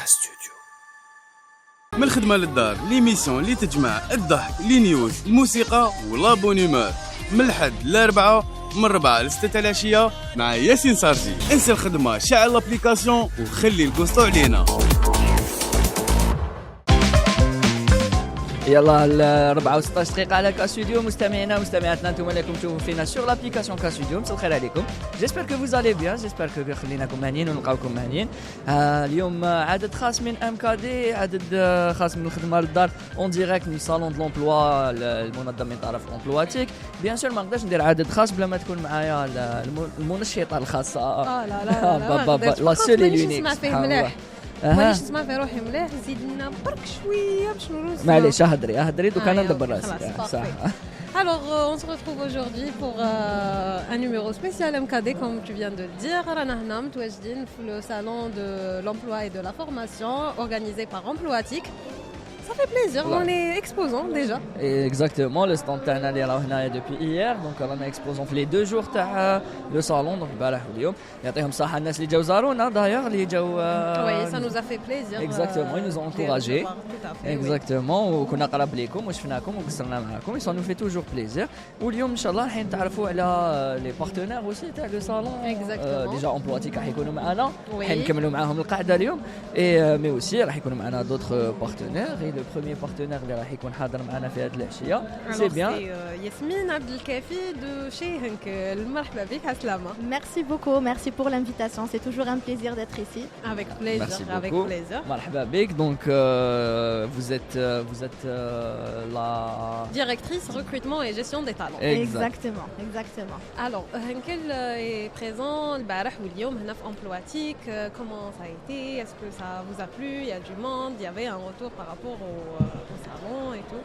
كاستوديو. من الخدمة للدار، ليميسيون اللي تجمع الضحك، لي نيوز، الموسيقى والابونيمور، من الحد للأربعة، من 4 ل 6 العشية، مع ياسين سارجي. انسى الخدمة، شعل الابليكاسيون وخلي الكوستو علينا. يلا 14 دقيقة على كاستوديو. مستمعينا ومستمعاتنا انتم اللي راكم تشوفوا فينا sur l'application كاستوديو. مساء الخير عليكم. جيسبر كو فوز الي بيان، جيسبر كو خليناكم مهنيين ونلقاوكم مهنيين. اليوم عدد خاص من ام كي دي، عدد خاص من الخدمة للدار اون ديريكت من صالون دو لومبلوا المنظم من طرف امبلواتيك. بيان سور ما نقدرش ندير عدد خاص بلا ما تكون معايا المنشطة الخاصة. لا سولي لونيك. مانيش نسمع في روحي مليح، زيد لنا برك شويه باش نروح. معليش هضري دوك انا ندبر راسي. صح. Alors, on se retrouve aujourd'hui pour un numéro spécial MKD, comme tu viens de le dire. Rana Hna Mtouajdin, le salon de l'emploi et de la formation organisé par Emploatic. Ça fait plaisir, on est exposants déjà. Exactement, le stand تاعنا اللي راه هنايا depuis hier, donc رانا exposants في les 2 jours تاع le salon, donc البارح واليوم. يعطيهم الصحة الناس اللي جاو زارونا d'ailleurs اللي جاو. Oui, ça nous a fait plaisir. Exactement, ils nous ont encouragés. Exactement, وكنا قراب ليكم وشفناكم وقصرنا معاكم. Ça nous fait toujours plaisir. واليوم إن شاء الله راح نتعرفوا على les partenaires aussi تاع le salon. Exactement. Déjà Emploatic راح يكونوا معنا. راح نكملوا معاهم القعدة اليوم. Et mais aussi راح يكونوا معنا d'autres partenaires. Le premier partenaire اللي راح يكون حاضر معنا في هذه العشيه سي بيان ياسمين عبد الكافي دو شي هنكل. مرحبا بك عسلامه. Merci beaucoup, merci pour l'invitation, c'est toujours un plaisir d'être ici. Avec plaisir, avec plaisir. مرحبا بك. Donc vous êtes la directrice recrutement et gestion des talents. Exactement. Alors Henkel est présent البارح واليوم هنا في Emploatic. Comment ça a été? Est-ce que ça vous a plu? Il y a du monde, il y avait un retour par rapport au salon et tout.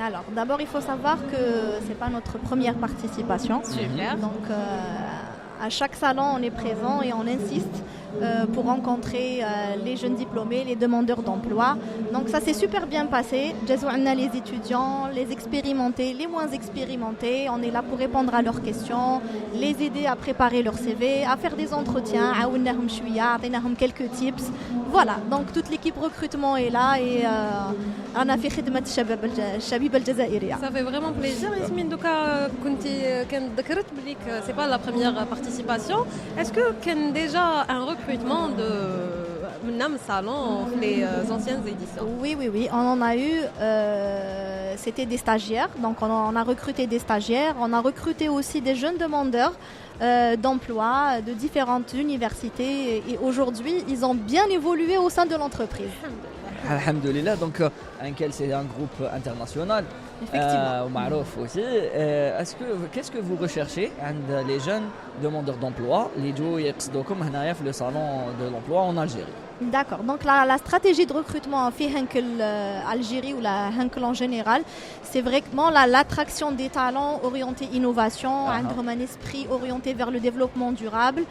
Alors d'abord il faut savoir que c'est pas notre première participation. Super. Donc à chaque salon on est présent et on insiste pour rencontrer les jeunes diplômés, les demandeurs d'emploi. Donc ça s'est super bien passé. On a les étudiants, les expérimentés, les moins expérimentés. On est là pour répondre à leurs questions, les aider à préparer leur CV, à faire des entretiens, à quelques tips. Voilà, donc toute l'équipe recrutement est là et on a fait خدمة الشباب الجزائرية. Ça fait vraiment plaisir. Yasmine, دوكا كنتي كان ذكرت بليك c'est pas la première participation. Est-ce que كان déjà un recrutement de Nam Salon, les anciennes éditions? Oui, on en a eu, c'était des stagiaires, donc on a recruté des stagiaires, on a recruté aussi des jeunes demandeurs d'emploi de différentes universités et aujourd'hui ils ont bien évolué au sein de l'entreprise. Alhamdoulilah. Donc Henkel c'est un groupe international. Effectivement. ومعروف aussi. Qu'est-ce que vous recherchez عند les jeunes demandeurs d'emploi اللي يجوا يقصدوكم هنايا في le salon de l'emploi en Algérie? D'accord, donc la stratégie de recrutement fait Henkel Algérie ou la Henkel en général, c'est vraiment l'attraction des talents orientés innovation, un esprit orienté vers le développement durable,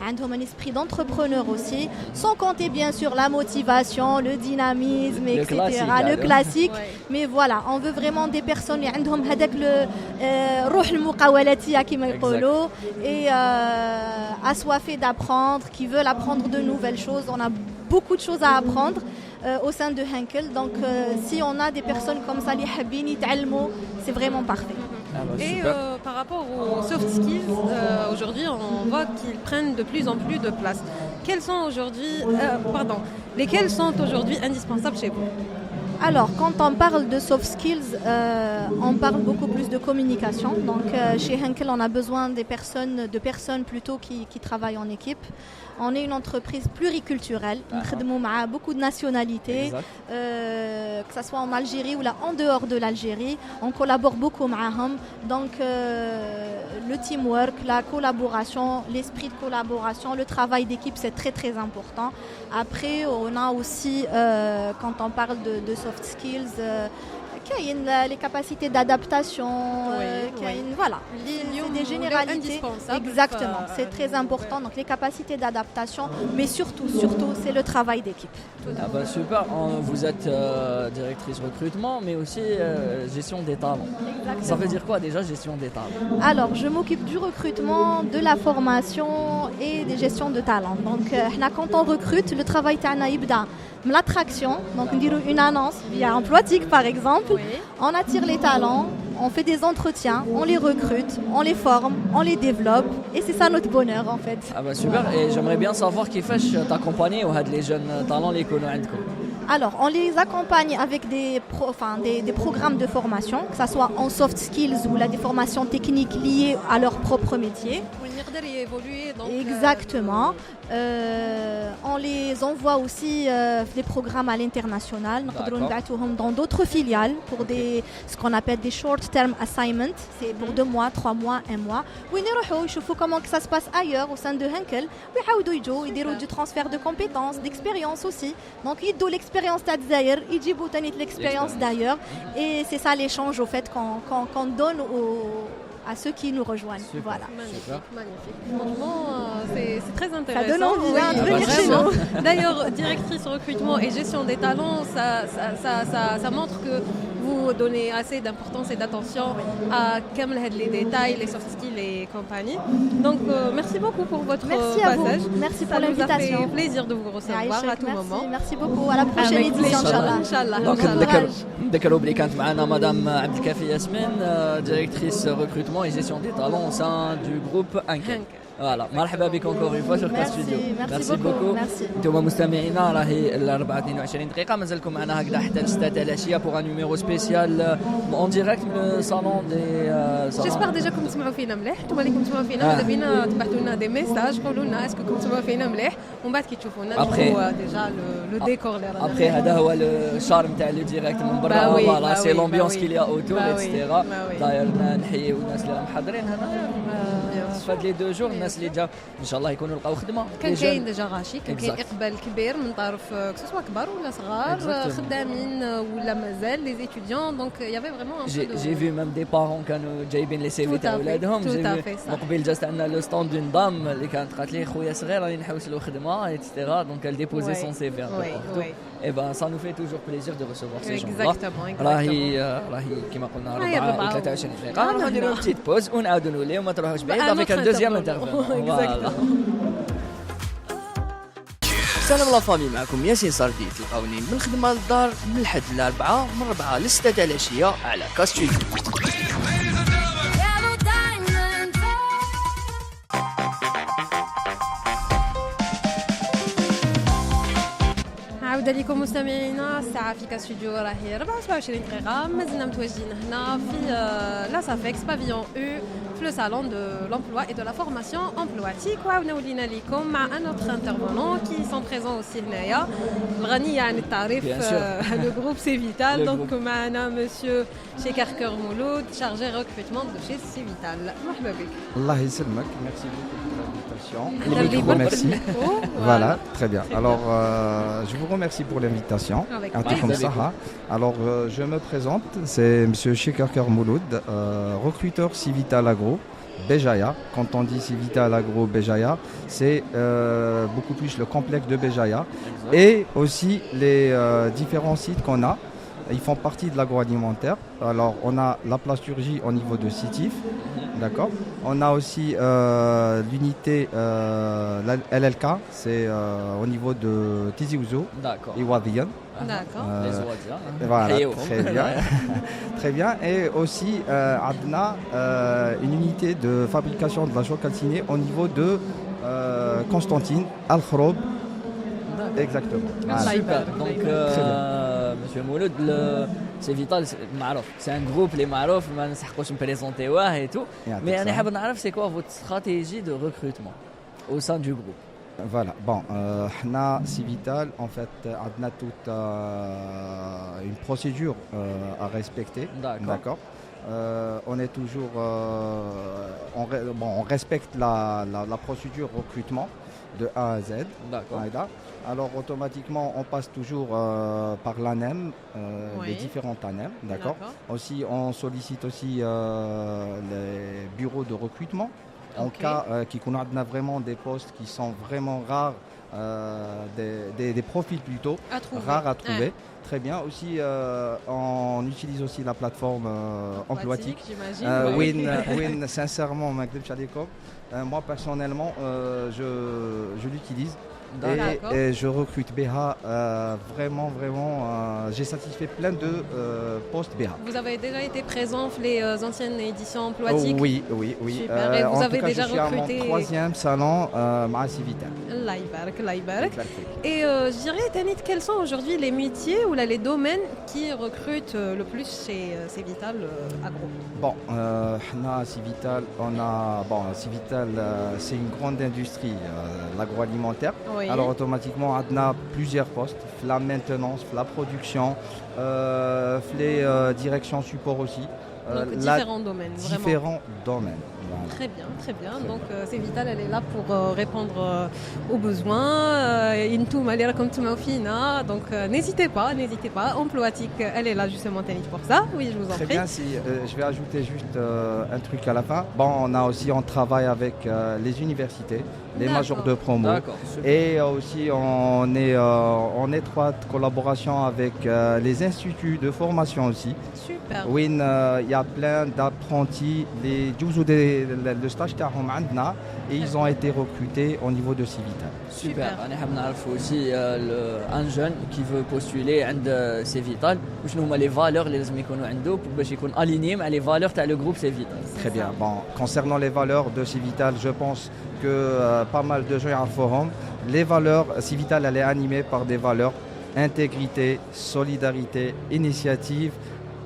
un esprit d'entrepreneur aussi, sans compter bien sûr la motivation, le dynamisme, etc. Le classique. Mais voilà, on veut vraiment des personnes qui ont روح المقاولاتية كما يقولوا et assoiffés d'apprendre, qui veulent apprendre de nouvelles choses. On a beaucoup de choses à apprendre au sein de Henkel. Donc si on a des personnes comme ça, les habini ta'almou, c'est vraiment parfait. Et par rapport aux soft skills, aujourd'hui on voit qu'ils prennent de plus en plus de place. Lesquels sont aujourd'hui indispensables chez vous? Alors, quand on parle de soft skills, on parle beaucoup plus de communication. Donc, chez Henkel, on a besoin de personnes plutôt qui travaillent en équipe. On est une entreprise pluriculturelle. On travaille beaucoup de nationalités, que ce soit en Algérie ou là en dehors de l'Algérie. On collabore beaucoup avec eux. Donc, le teamwork, la collaboration, l'esprit de collaboration, le travail d'équipe, c'est très très important. Après, on a aussi, quand on parle de soft skills, les capacités d'adaptation, voilà. C'est des généralités. Exactement, c'est très important. Donc les capacités d'adaptation, mais surtout, c'est le travail d'équipe. Ah bah super, vous êtes directrice recrutement, mais aussi gestion des talents. Exactement. Ça veut dire quoi déjà, gestion des talents? Alors, je m'occupe du recrutement, de la formation et des gestions de talents. Donc, quand on recrute, le travail تاعنا يبدا من l'attraction. Donc, on dit une annonce via Emploitique, par exemple. Oui. On attire les talents, on fait des entretiens, on les recrute, on les forme, on les développe. Et c'est ça notre bonheur, en fait. Ah bah super, et j'aimerais bien savoir كيفاش t'accompagner les jeunes talents اللي يكونوا عندكم. Alors, on les accompagne avec des programmes de formation, que ce soit en soft skills ou des formations techniques liées à leur propre métier. ونقدر évoluer donc Exactement. On les envoie aussi des programmes à l'international. D'accord. On les dans d'autres filiales pour ce qu'on appelle des short-term assignments. C'est pour 2 mois, 3 mois, 1 mois. Où ils voient comment que ça se passe ailleurs au sein de Henkel. Ils déroulent du transfert de compétences, d'expérience aussi. Donc ils donnent l'expérience d'Adzaïr, ils disent l'expérience d'ailleurs. Et c'est ça l'échange au fait qu'on donne à ceux qui nous rejoignent. Super. Voilà. Magnifique. Franchement, c'est très intéressant. Ça donne envie de Oui, venir chez vraiment. nous. D'ailleurs, directrice recrutement et gestion des talents, ça montre que vous donnez assez d'importance et d'attention à les détails, les soft skills et compagnie. Donc, merci beaucoup pour votre Merci à passage. vous. Merci pour Ça nous a l'invitation. fait plaisir de vous recevoir à tout moment. Merci beaucoup. À la prochaine Avec édition, plaisir. Inch'Allah. Inch'Allah. دونك Inch'Allah. نذكروا بلي كانت معنا مدام عبد الكافي ياسمين ديريكتريس ريكروتمون et gestion des talents au sein du groupe Henkel. Voilà, مرحبا بك encore une fois sur Class Studio. Merci beaucoup. Merci. انتم مستمعينا راهي ال 4:22 دقيقة مازالكم معنا هكذا حتى ل 6 تاع العشية pour un numéro spécial en direct من salon des جيسبر ديجا كنتم تسمعوا فينا مليح، انتم اللي كنتم تسمعوا فينا ماذا بينا تبعثوا لنا دي ميساج قولوا لنا اسكو كنتم تسمعوا فينا مليح ومن بعد كي تشوفونا تشوفوا ديجا لو ديكور اللي رانا Après هذا هو الشارم تاع لو ديريكت من برا Bah oui, فوالا bah سي oui, لومبيونس bah oui. كي ليا اوتور Bah oui, اكسترا bah oui. داير نحييو الناس اللي راهم حاضرين هنا فهاد لي 2 جور الناس اللي جا ان شاء الله يكونوا لقاو خدمه كان Les كاين jeunes. ديجا غاشي كان كاين Exact. اقبال كبير من طرف كسوا كبار ولا صغار Exactement. خدامين ولا مازال لي étudiants donc il y avait vraiment un peu de J'ai vu même des parents كانوا جايبين لي سي في Tout à تاع fait, ولادهم tout à fait, ça. مقبل جات عندنا لو ستاند دون دام اللي كانت قالت لي خويا صغير راني نحوس له خدمه ايتترا دونك elle déposait Ouais. son CV un peu Ouais, partout. ouais. Et ben ça nous fait toujours plaisir de recevoir ces gens là. Exactement, راهي كما قلنا راهي 4 23 دقيقه نروحوا نديروا بتيت بوز ونعاودوا نوليو ما تروحوش بعيد Un avec un autre deuxième intervenant. intervenant. Exactement. سلام لا فامي، معكم ياسين ساردي. تلقاوني من الخدمه للدار من الحد للاربعاء من 4 ل 6 تاع العشيه على كاستوديو. عودة لكم مستمعينا. الساعة في كاستوديو راهي 24 دقيقة. مازلنا متواجدين هنا في لا سافيكس بافيون او في لو صالون دو لومبلوا اي دو لا فورماسيون امبلواتيك. وعاودنا ولينا لكم مع ان اوتر انترفونون كي سون بريزون اوسي هنايا الغنية عن التعريف. لو جروب سي فيتال. دونك معنا مسيو شيكاركر مولود شارجي ريكروتمون دو شي سي فيتال. مرحبا بك. Allah يسلمك. Merci beaucoup pour l'invitation. Le micro, Merci. Voilà, très bien. Alors, je vous remercie pour l'invitation. Avec Un truc plaisir. comme ça. Hein. Alors, je me présente. C'est Monsieur Shekarker Mouloud, recruteur Civital Agro, Béjaïa. Quand on dit Civital Agro Béjaïa, c'est beaucoup plus le complexe de Béjaïa. Et aussi les différents sites qu'on a. Ils font partie de l'agroalimentaire. Alors, on a la plasturgie au niveau de Sitif, d'accord. On a aussi l'unité la LLK, c'est au niveau de Tizi Ouzou D'accord. et Wadiyan. D'accord. Les Ouadia. Voilà, Ayou. très bien. Très bien. Et aussi, Adna, une unité de fabrication de la choc calcinée au niveau de Constantine, Al-Khroub. Exactement. Voilà. Super. Donc, Très bien. Monsieur Mouloud, c'est vital, c'est un groupe, les معروف, ما نسحقوش نبريزونتيوه et tout. يعطيك Mais أنا الصحة. حاب نعرف c'est quoi votre stratégie de recrutement au sein du groupe. Voilà, bon, Hna Civital, en fait, on a toute une procédure à respecter. D'accord. On est toujours. On respecte la procédure recrutement. de A à Z. D'accord. Aïda. Alors automatiquement, on passe toujours par l'ANEM, Oui. les différentes ANEM, d'accord. Aussi, on sollicite aussi les bureaux de recrutement. En Ok. cas qu'on a vraiment des postes qui sont vraiment rares, des profils plutôt À trouver. rares à trouver. Très bien. Aussi, on utilise aussi la plateforme Emploatique. J'imagine. Win, sincèrement, moi personnellement, je l'utilise. D'accord. Et je recrute BH vraiment, j'ai satisfait plein de postes BH. Vous avez déjà été présent pour les anciennes éditions Emploatique? Oui. Super. Et vous en avez tout cas, déjà je suis recruté? à mon 3e salon à Civital. Allah يبارك. Et je dirais, Tanit, quels sont aujourd'hui les métiers ou là, les domaines qui recrutent le plus chez Civital Agro? Bon, Civital, Civital, c'est une grande industrie, l'agroalimentaire. Oui. Alors automatiquement, on a plusieurs postes, la maintenance, la production, les directions support aussi. Donc différents domaines, vraiment. Différents domaines. Voilà. Très bien. Donc Civital, elle est là pour répondre aux besoins. Intoum, elle est là comme tout fina. Donc n'hésitez pas. Emploatique, elle est là justement, Tanit, pour ça. Oui, je vous en Très prie. bien, je vais ajouter juste un truc à la fin. Bon, on travaille avec les universités, les D'accord. majors de promo. D'accord, super. Et aussi, on est en étroite collaboration avec les instituts de formation aussi. Super. Oui, il y a plein d'apprentis, le stage تاعهم عندنا, et ils ont été recrutés au niveau de Civital. Super. Super. انا حاب نعرف aussi un jeune qui veut postuler عند Civital وشنو هما les valeurs اللي لازم يكونوا عنده باش يكون aligné مع les valeurs تاع le groupe Civital. Très bien. Bon, concernant les valeurs de Civital, je pense que pas mal de gens à forum. Les valeurs, Civital, elle est animée par des valeurs intégrité, solidarité, initiative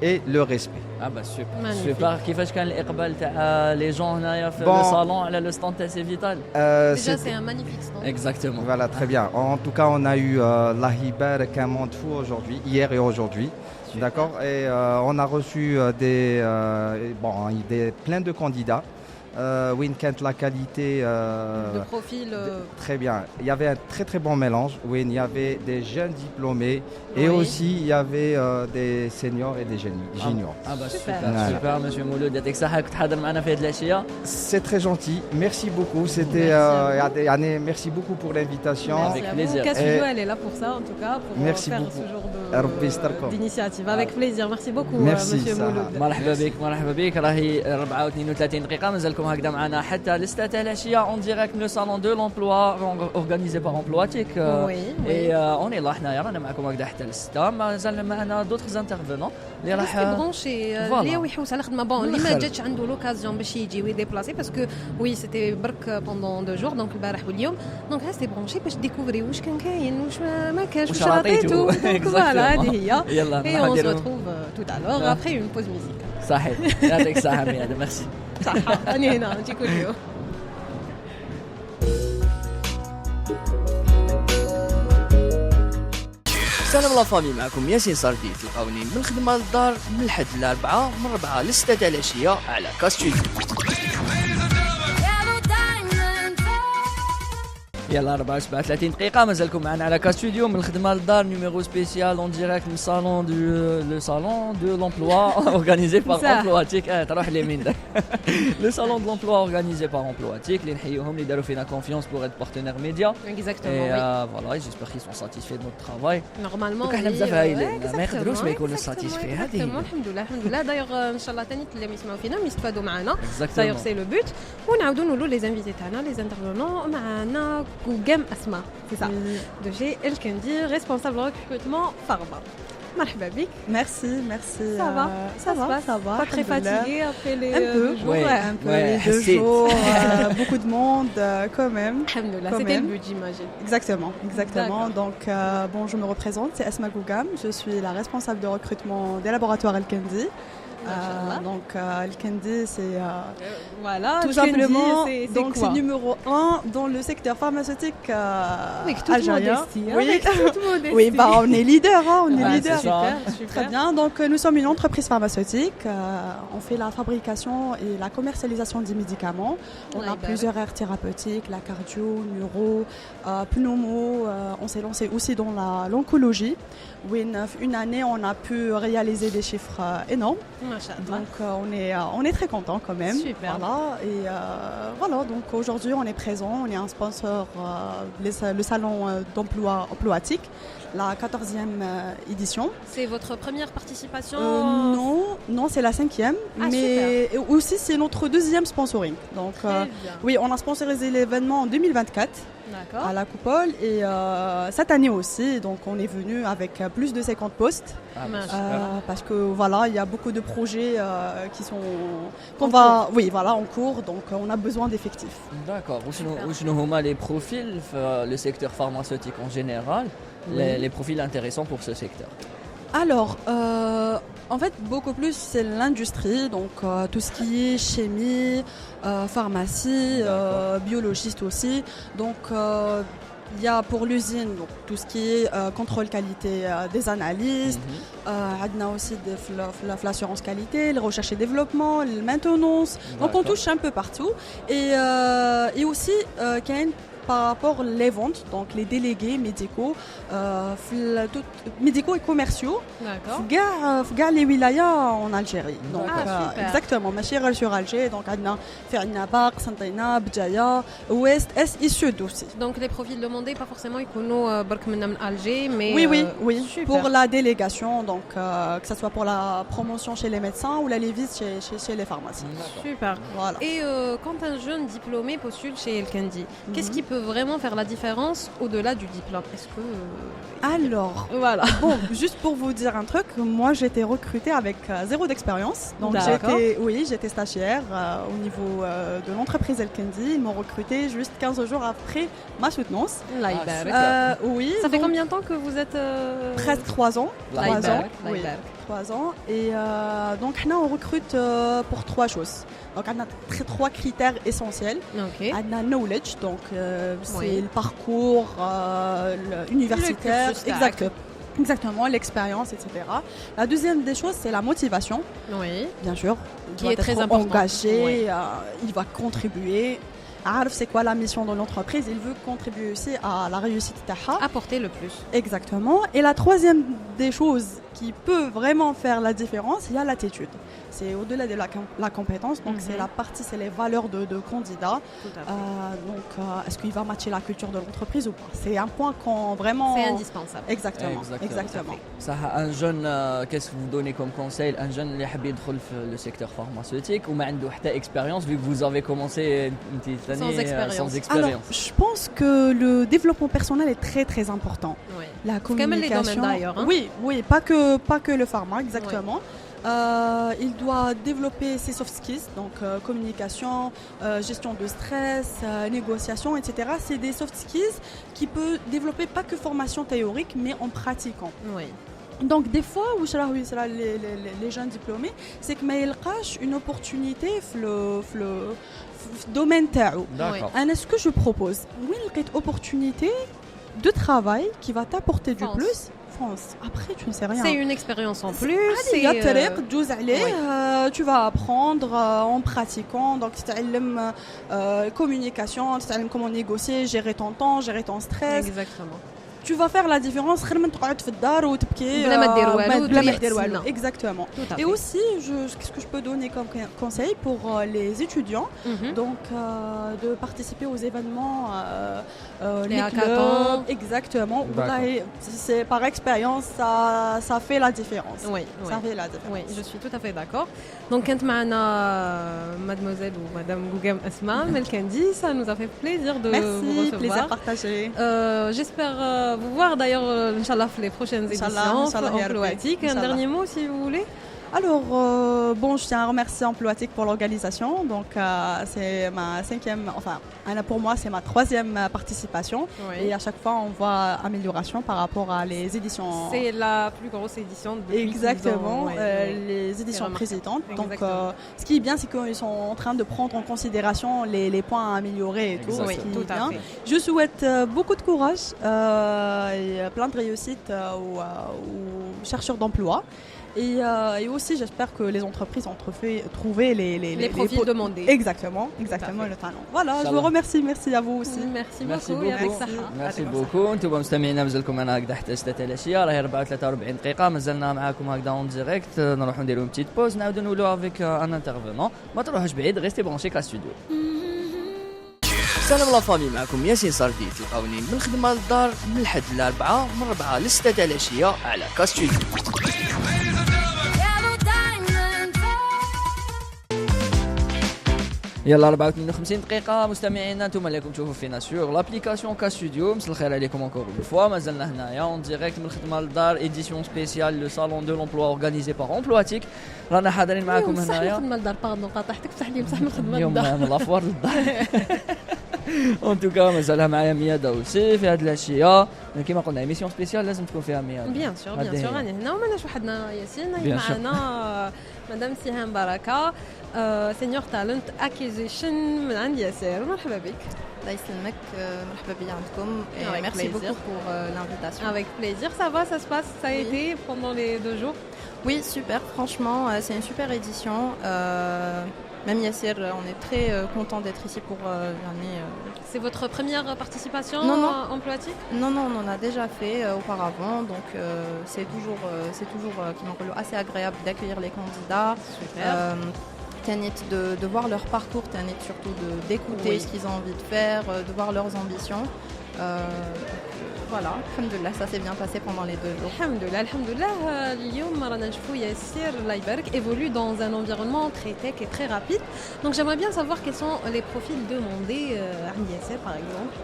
et le respect. super. Magnifique. Super. كيفاش كان الإقبال تاع les gens هنايا في Bon. le salon على le stand تاع Civital? Déjà, c'est un magnifique stand. Exactement. Voilà, très bien. En tout cas, on a eu la Hibar qu'un monde fou aujourd'hui, hier et aujourd'hui. D'accord. Et on a reçu plein de candidats. Kent, la qualité. De profil. Très bien. Il y avait un très très bon mélange. Il y avait des jeunes diplômés et Oui. aussi il y avait des seniors et des juniors. super monsieur Mouloud يعطيك الصحة كنت حاضر معنا في هذه العشية. C'est très gentil. Merci beaucoup. Merci beaucoup pour l'invitation. Avec Merci à plaisir. vous. K-Studio, elle est là pour ça, en tout cas, pour Merci faire beaucoup. ce genre Rabbi يستركم. d'initiative. Avec plaisir. Merci beaucoup, Merci, monsieur Sarah. Mouloud. مرحبا بك راهي 4:32 دقيقة مازالكم هكذا معنا حتى لستة تاع العشية اون ديريكت لو صالون دو لومبلوا اورغانيزي بار امبلواتيك. Oui. اون لا حنايا رانا معكم هكذا حتى لستة مازال معنا دوطخ انترفونون اللي راح ريستي برونشي Voilà. اللي هو يحوس على الخدمه بون اللي ما ندخل. جاتش عنده لوكازيون باش يجي ويديبلاسي باسكو وي سيتي برك بوندون 2 جور دونك البارح واليوم دونك ريستي برونشي باش ديكوفري واش كان كاين واش ما كانش واش واش عطيتو. عطيتو فوالا هذه هي يلا et نروحوا on se نديرو retrouve tout à l'heure après une pause musicale صحيح يعطيك الصحة ميادة ميرسي. صح انا هنا نجيكم اليوم سلام لا فامي، معكم ياسين ساردي. تلقاوني من الخدمة للدار من الحد للأربعة من 4 ل 6 تاع العشية على كاستوديو. يلا 37 دقيقة مازالكم معنا على كاستوديو من الخدمة للدار نيميرو سبيسيال اون ديريكت من الصالون لو صالون دو لومبلوا اورغانيزي بار امبلواتيك. تروح اليمين داك لو صالون دو لومبلوا اورغانيزي بار امبلواتيك اللي نحييهم اللي داروا فينا كونفيونس بور ات بارتنير ميديا. اكزاكتومون Et voilà, j'espère qu'ils sont satisfaits de notre travail. نورمالمون دوك حنا بزاف هايلين ما يقدروش ما يكونوا ساتيسفي. هذه الحمد لله دايوغ ان شاء الله ثاني اللي يسمعوا فينا يستفادوا معنا دايوغ exactement. سي لو بوت ونعاودوا نقولوا لي زانفيتي تاعنا لي انترفونون معنا كوغام اسماء سي سا دو جي الكندي ريسبونسابل ريكروتمون فارما مرحبا بك. Merci. Ça va. Pas très fatigué après les Un peu, jours. un peu. Ouais, Les 2 حسيت. jours, beaucoup de monde, quand même. Alhamdoulilah, Quand c'était le même. but, j'imagine. Exactement. D'accord. Donc, bon, je me représente, c'est Asma Gougam. Je suis la responsable de recrutement des laboratoires El Kendi. Donc, le Kandi, c'est Voilà, tout le Kandi, simplement. c'est Donc, quoi c'est numéro 1 dans le secteur pharmaceutique Avec toute algérien. modestie. Oui, Avec toute modestie. oui, bah, on est leader, hein, on est Ah, leader. c'est ça. Super. Très bien. Donc, nous sommes une entreprise pharmaceutique. On fait la fabrication et la commercialisation des médicaments. On a plusieurs aires thérapeutiques, la cardio, neuro, pneumo. On s'est lancé aussi dans l'oncologie. Oui, une année, on a pu réaliser des chiffres énormes. Donc, on est très contents quand même. Super. Voilà. Et voilà. Donc, aujourd'hui, on est présent. On est un sponsor, le salon d'emploi emploatique, la 14e édition. C'est votre première participation Non, c'est la 5e. Ah, mais aussi, c'est notre 2e sponsoring. Donc, Très bien. oui, on a sponsorisé l'événement en 2024 D'accord. à la Coupole et cette année aussi. Donc, on est venu avec plus de 50 postes parce que voilà, il y a beaucoup de projets qui sont en cours. Donc, on a besoin d'effectifs. D'accord. Où sont les profils, le secteur pharmaceutique en général, les profils intéressants pour ce secteur? Alors, en fait, beaucoup plus, c'est l'industrie, donc tout ce qui est chimie, pharmacie, biologiste aussi. Donc, il y a pour l'usine donc, tout ce qui est contrôle qualité des analystes. On a aussi l'assurance qualité, le recherche et développement, la maintenance. Donc, on touche un peu partout. Et aussi, par rapport aux ventes, donc les délégués médicaux, médicaux et commerciaux, dans les wilayas en Algérie. Donc, exactement, ma chère sur Alger, donc on a Ferina Bar, Santaina, Bdjaya, Ouest, Est et Sud aussi. Donc les profils demandés, pas forcément ils bark من Alger, mais oui. Super. Pour la délégation, donc que ce soit pour la promotion chez les médecins ou la lévise chez les pharmacies. Super. Voilà. Et quand un jeune diplômé postule chez El Kandi, qu'est-ce qui peut vraiment faire la différence au-delà du diplôme? Est-ce que alors, voilà. Bon, juste pour vous dire un truc, moi j'ai été recrutée avec 0 d'expérience. Donc j'étais stagiaire au niveau de l'entreprise El Kandi. Ils m'ont recrutée juste 15 jours après ma soutenance. Oui. Ça fait combien de temps que vous êtes Presque 3 ans. 3 ans. Oui. 3 ans. Et donc là, on recrute pour 3 choses. Donc, on a 3 critères essentiels. Okay. On a knowledge, donc c'est le parcours universitaire, exactement, l'expérience, etc. La deuxième des choses, c'est la motivation. Oui. Bien sûr. Qui est très important. Engagé, il va contribuer. Arf, c'est quoi la mission de l'entreprise? Il veut contribuer aussi à la réussite d'Aha. Apporter le plus. Exactement. Et la troisième des choses qui peut vraiment faire la différence, il y a l'attitude. C'est au-delà de la compétence, donc c'est les valeurs de candidat. Donc, est-ce qu'il va matcher la culture de l'entreprise ou pas? C'est un point qu'on vraiment... C'est indispensable. Exactement. Ça, un jeune, qu'est-ce que vous donnez comme conseil? Un jeune qui veut entrer dans le secteur pharmaceutique ou n'a pas d'expérience, vu que vous avez commencé une petite année sans expérience. Alors, je pense que le développement personnel est très très important. Oui. La communication. Comme les domaines d'ailleurs. Hein. Oui, pas que le pharma, exactement. Oui. Il doit développer ses soft skills, donc communication, gestion de stress, négociation, etc. C'est des soft skills qui peut développer pas que formation théorique, mais en pratiquant. Oui. Donc des fois où les jeunes diplômés, c'est que mais ils cachent une opportunité dans le domaine تاعو. D'accord. Ce que je propose, une opportunité de travail qui va t'apporter du plus. Après, tu ne sais rien. C'est une expérience en plus. Tu vas apprendre en pratiquant. Donc, tu apprends communication, tu apprends comment négocier, gérer ton temps, gérer ton stress. Exactement. Tu vas faire la différence. Exactement. Et aussi, qu'est-ce que je peux donner comme conseil pour les étudiants? Donc, de participer aux événements, les clubs. Exactement. C'est par expérience, ça fait la différence. Oui, ça fait la différence. Oui, je suis tout à fait d'accord. Donc, quand mademoiselle ou madame Gougam Asma El Kandi, ça nous a fait plaisir de vous recevoir. Plaisir partagé. J'espère vous voir d'ailleurs, Inch'Allah, les prochaines éditions emploatiques. Un dernier mot, si vous voulez. Alors, je tiens à remercier Emploatic pour l'organisation. Donc, c'est ma pour moi, c'est ma 3e participation. Oui. Et à chaque fois, on voit amélioration par rapport à les éditions. C'est la plus grosse édition depuis Exactement, 10 ans, les éditions précédentes. Donc, Exactement. ce qui est bien, c'est qu'ils sont en train de prendre en considération les points à améliorer et tout. Oui, ce qui tout est à bien. fait. Je souhaite beaucoup de courage et plein de réussite aux chercheurs d'emploi. Et aussi, j'espère que les entreprises ont trouvé les profils demandés. Exactement le talent. Voilà, je vous remercie. Merci à vous aussi. Merci ميرسي beaucoup. يعطيك بوكو الصحة. ميرسي بوكو انتم مستمعينا مازالكم معنا هكذا حتى 6 العشيه راهي 4:43 دقيقه مازلنا معاكم هكذا اون ديريكت نروحوا نديروا بتيت بوز نعاودوا نولوا افيك ان انترفونون ما تروحوش بعيد ريستي برونشي كا ستوديو سلام لا فامي معكم ياسين صرفي تلقاوني من الخدمه للدار من الحد للاربعاء من 4 ل 6 العشيه على كا ستوديو يلا 54 دقيقة مستمعينا انتم اللي راكم تشوفوا فينا سور لابليكاسيون كا ستوديو مساء الخير عليكم انكور اون فوا مازلنا هنايا اون ديريكت من الخدمة للدار ايديسيون سبيسيال لو صالون دو لومبلوا اورغانيزي بار امبلواتيك رانا حاضرين معاكم هنايا خدمة للدار باردون قاطعتك بصح لي مسح من خدمة اليوم للدار من لافوار للدار اون توكا مازالها معايا مياد اوسي في هاد العشية كيما قلنا ايميسيون سبيسيال لازم تكون فيها مياد بيان سور راني هنا وماناش وحدنا ياسين هي Bien sûr. معنا مدام سيهان بركة سينيور تالنت اكيزيشن من عند ياسر مرحبا بك. الله يسلمك مرحبا بيا عندكم Avec ميرسي plaisir. بوكو pour l'invitation. Avec plaisir, ça va, ça se passe, ça a Oui. été pendant les 2 jours. Oui, super, franchement, c'est une super édition. Même Yassir, on est très content d'être ici pour l'année. C'est votre première participation Non, non. emploatique? Non, on en a déjà fait auparavant, donc c'est toujours assez agréable d'accueillir les candidats. Super. Tanit de voir leur parcours, Tanit surtout d'écouter Oui. ce qu'ils ont envie de faire, de voir leurs ambitions. Voilà, alhamdoulilah, ça s'est bien passé pendant les 2 jours. Alhamdoulilah, اليوم رانا نشوفوا ياسر الله يبارك évolue dans un environnement très tech et très rapide. Donc j'aimerais bien savoir quels sont les profils demandés à Yassir par exemple.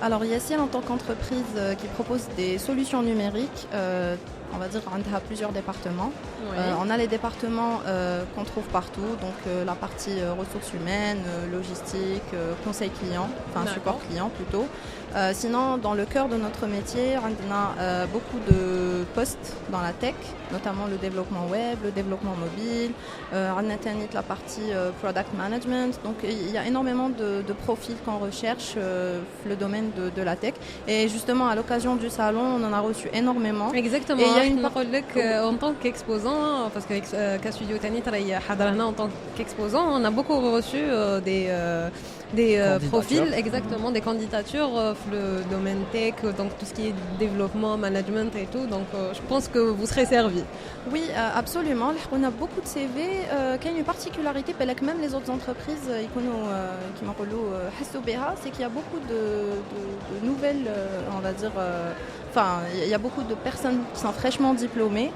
Alors Yassir, en tant qu'entreprise qui propose des solutions numériques, on va dire on a plusieurs départements. On a les départements qu'on trouve partout, donc la partie ressources humaines, logistique, conseil client, enfin D'accord. support client plutôt. Sinon, dans le cœur de notre métier, on a beaucoup de postes dans la tech, notamment le développement web, le développement mobile, on a la partie product management. Donc il y a énormément de profils qu'on recherche le domaine de la tech. Et justement, à l'occasion du salon, on en a reçu énormément. Exactement. Et il y a une نقول لك en tant qu'exposant parce que K-Studio Tani راهي حضرنا en tant qu'exposant, on a beaucoup reçu des profils, exactement, des candidatures le domaine tech, donc tout ce qui est développement, management et tout. Donc je pense que vous serez servis. Oui, absolument. On a beaucoup de CV. Qu'il y a une particularité, que même les autres entreprises qui c'est qu'il y a beaucoup de nouvelles, on va dire. Enfin, il y a beaucoup de personnes qui sont fraîchement diplômées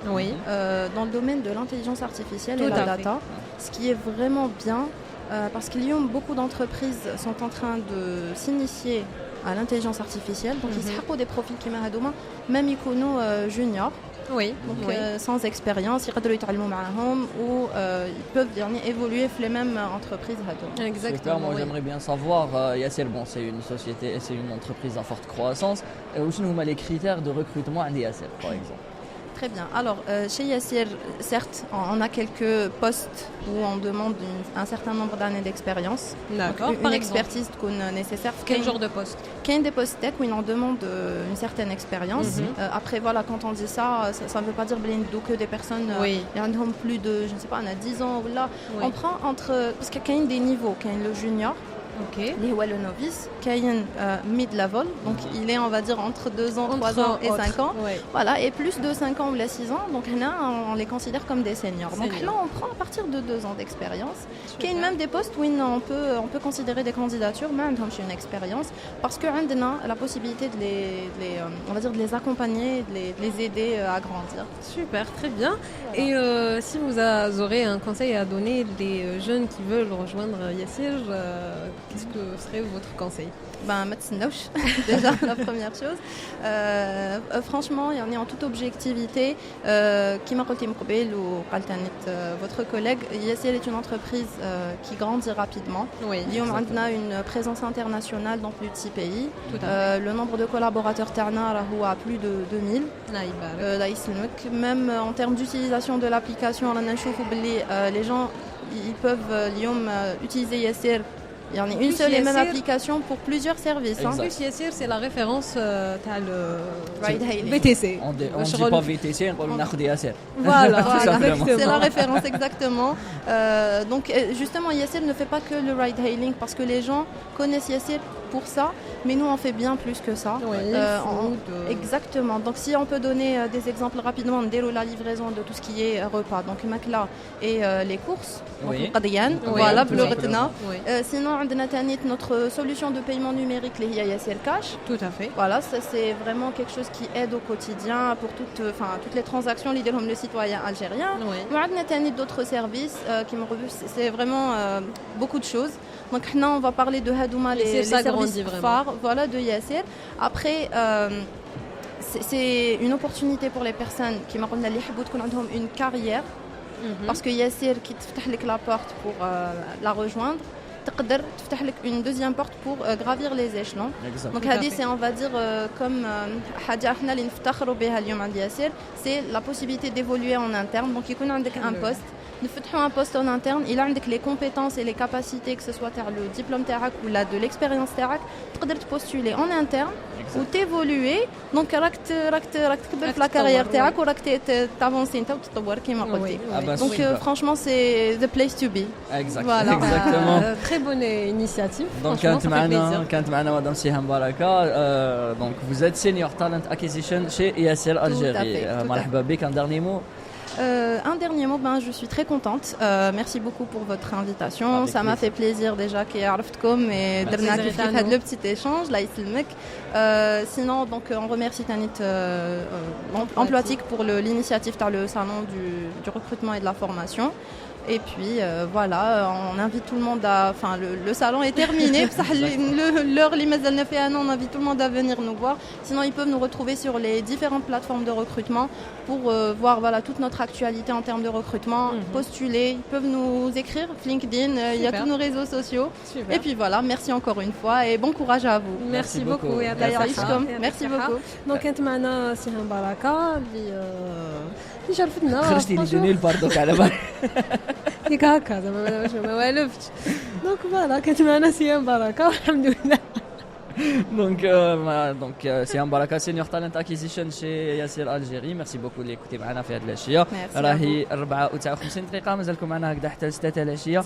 dans le domaine de l'intelligence artificielle et la data, ce qui est vraiment bien parce qu'il y a beaucoup d'entreprises sont en train de s'initier à l'intelligence artificielle, donc ils ont des profils qui m'aident, même icono junior. Oui, donc sans expérience, ils peuvent évoluer dans les mêmes entreprises. Exactement. Super, moi j'aimerais bien savoir, Yassir, bon, c'est une société, c'est une entreprise à forte croissance. Où sont les critères de recrutement à Yassir, par exemple? Très bien. Alors, chez Yassir, certes, on a quelques postes où on demande un certain nombre d'années d'expérience. D'accord. Une expertise nécessaire. Quel genre de poste? Qu'il y a des postes tech où on demande une certaine expérience. Après, voilà, quand on dit ça ne veut pas dire que des personnes qui ont plus de, je ne sais pas, on a 10 ans ou là. On prend parce qu'il y a des niveaux. Il y a le junior. Les le novice, Kayen mid-level, donc il est, on va dire, entre 2 ans, 3 ans et 5 ans. Voilà, et plus de 5 ans ou 6 ans, donc là, on les considère comme des seniors. Donc là, on prend à partir de 2 ans d'expérience. Il y a même des postes où on peut considérer des candidatures, même quand j'ai une expérience, parce qu'on a la possibilité on va dire, de les accompagner, de les aider à grandir. Super, très bien. Et si vous aurez un conseil à donner des jeunes qui veulent rejoindre Yassir, qu'est-ce que serait votre conseil? ما تسناوش déjà la première chose. Franchement, il y en est en toute objectivité. كما قلتي من قبل وقال votre collègue, Yassir est une entreprise qui grandit rapidement. اليوم عندنا une présence internationale dans plus de 6 pays. Le nombre de collaborateurs تاعنا راهو plus de 2000. لا يسلمك. Même en termes d'utilisation de l'application, رانا نشوفوا باللي les gens ils peuvent اليوم utiliser Yassir. Il y en a une seule et même application pour plusieurs services. En plus, Yassir, c'est la référence le ride hailing. VTC. On ne dit pas VTC, on dit Yassir. Voilà, c'est la référence exactement. Donc justement, Yassir ne fait pas que le ride hailing parce que les gens connaissent Yassir pour ça, mais nous on fait bien plus que ça. Exactement. Donc si on peut donner des exemples rapidement, on déroule la livraison de tout ce qui est repas, donc Makla et les courses. Voilà, sinon notre solution de paiement numérique, les Yassir Cash. Tout à fait. Voilà, ça c'est vraiment quelque chose qui aide au quotidien pour toutes les transactions, le citoyen algérien. On a d'autres services qui me revuent, c'est vraiment beaucoup de choses. Donc maintenant on va parler de Hadouma, les services phares, voilà, de Yassir. Après c'est une opportunité pour les personnes qui ont une carrière, parce que Yassir qui te la porte pour la rejoindre. تقدر تفتح لك une deuxième porte pour gravir les échelons. Donc هذه c'est on va dire comme حاجة احنا اللي نفتخروا بها اليوم عند ياسر, c'est la possibilité d'évoluer en interne. Donc يكون عندك un poste, نفتحوا un poste en interne, il a عندك les compétences et les capacités, que ce soit le diplôme تاعك ou là de l'expérience تاعك, تقدر postuler en interne ou t'évoluer. Donc راك تكبر في la carrière تاعك وراك t'avancer انت وتتطور كما قلتي. Donc franchement c'est the place to be. Voilà. Exactement. Très bonne initiative. Donc كانت معنا مدام سيهام بركة. Donc vous êtes senior talent acquisition chez Yassir Algérie. مرحبا بك. Un dernier mot. Un dernier mot, je suis très contente. Merci beaucoup pour votre invitation. Ça m'a fait plaisir déjà qu'il y ait Arftkom et Derna qui fait le petit échange. Là, sinon, donc, on remercie Tanit Emploatique pour l'initiative dans le salon du recrutement et de la formation. Et puis voilà, on invite tout le monde à... Enfin, le salon est terminé. L'heure, on invite tout le monde à venir nous voir. Sinon, ils peuvent nous retrouver sur les différentes plateformes de recrutement pour voir voilà, toute notre actualité en termes de recrutement, postuler. Ils peuvent nous écrire, LinkedIn, il y a tous nos réseaux sociaux. Super. Et puis voilà, merci encore une fois et bon courage à vous. Merci beaucoup. Merci beaucoup. Donc, كانت معنا سيهام بركة اللي شرفتنا. خرجتي لي جوني الباردوك على بالي. هيك هكا زعما ما والفتش. دونك فوالا كانت معنا سيهام بركة والحمد لله. Donc Siham Baraka, senior talent acquisition chez Yassir Algérie. Merci beaucoup d'écouter معنا في هذه الاشياء. راهي 54 دقيقة مازالكم معنا هكذا حتى 6 العشية.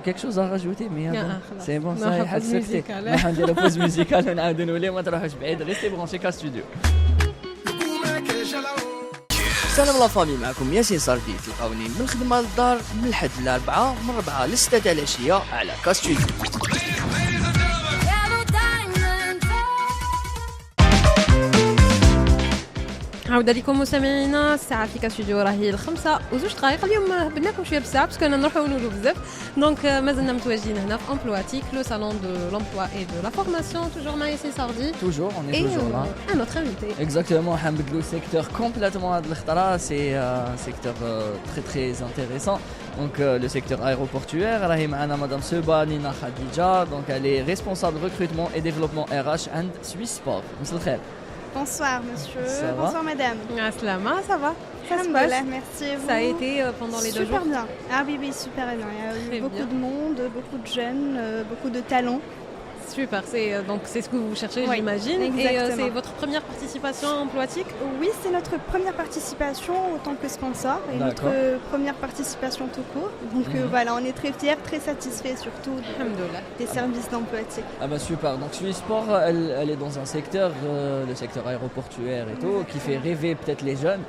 Quelque chose à rajouter mais c'est bon ça يحد سكتي. ما نديرو بوز ميوزيكال ونعاودو نوليو ما تروحوش بعيد. ريستي برونشي كا ستوديو. سلام لا فامي, معكم ياسين صرفي. تلقاوني من الخدمة للدار من الحد للأربعة, من 4 ل 6 العشية على كاستوديو. عودة لكم مستمعينا. الساعة في كاستوديو راهي 5:02. اليوم هبلناكم شوية بالساعة باسكو أنا نروحو ونولو بزاف. دونك مازلنا متواجدين هنا في Emploatique, le salon de l'emploi et de la formation. Toujours مع ياسين صاردي. Toujours, on est toujours là. Un autre invité. Exactement, حنبدلو secteur complètement هاد الخطرة. C'est un secteur très très intéressant. Donc le secteur aéroportuaire. راهي معنا مدام سوبا نينا خديجة. Donc elle est responsable recrutement et développement RH عند Swiss Sport. مساء الخير. Bonsoir monsieur, bonsoir madame. Aslama, ça va? Ça se passe. Merci. Ça a été pendant les 2 jours? Super bien. Ah oui, super bien. Il y a eu beaucoup de monde, beaucoup de jeunes, beaucoup de talents. Super, donc c'est ce que vous cherchez, j'imagine. Exactement. Et c'est votre première participation à Emploatique? Oui, c'est notre première participation en tant que sponsor et notre première participation tout court. Donc voilà, on est très fiers, très satisfaits surtout des services d'Emploatique. Ah bah super, donc Swiss Sport, elle est dans un secteur, le secteur aéroportuaire et tout, qui fait rêver peut-être les jeunes.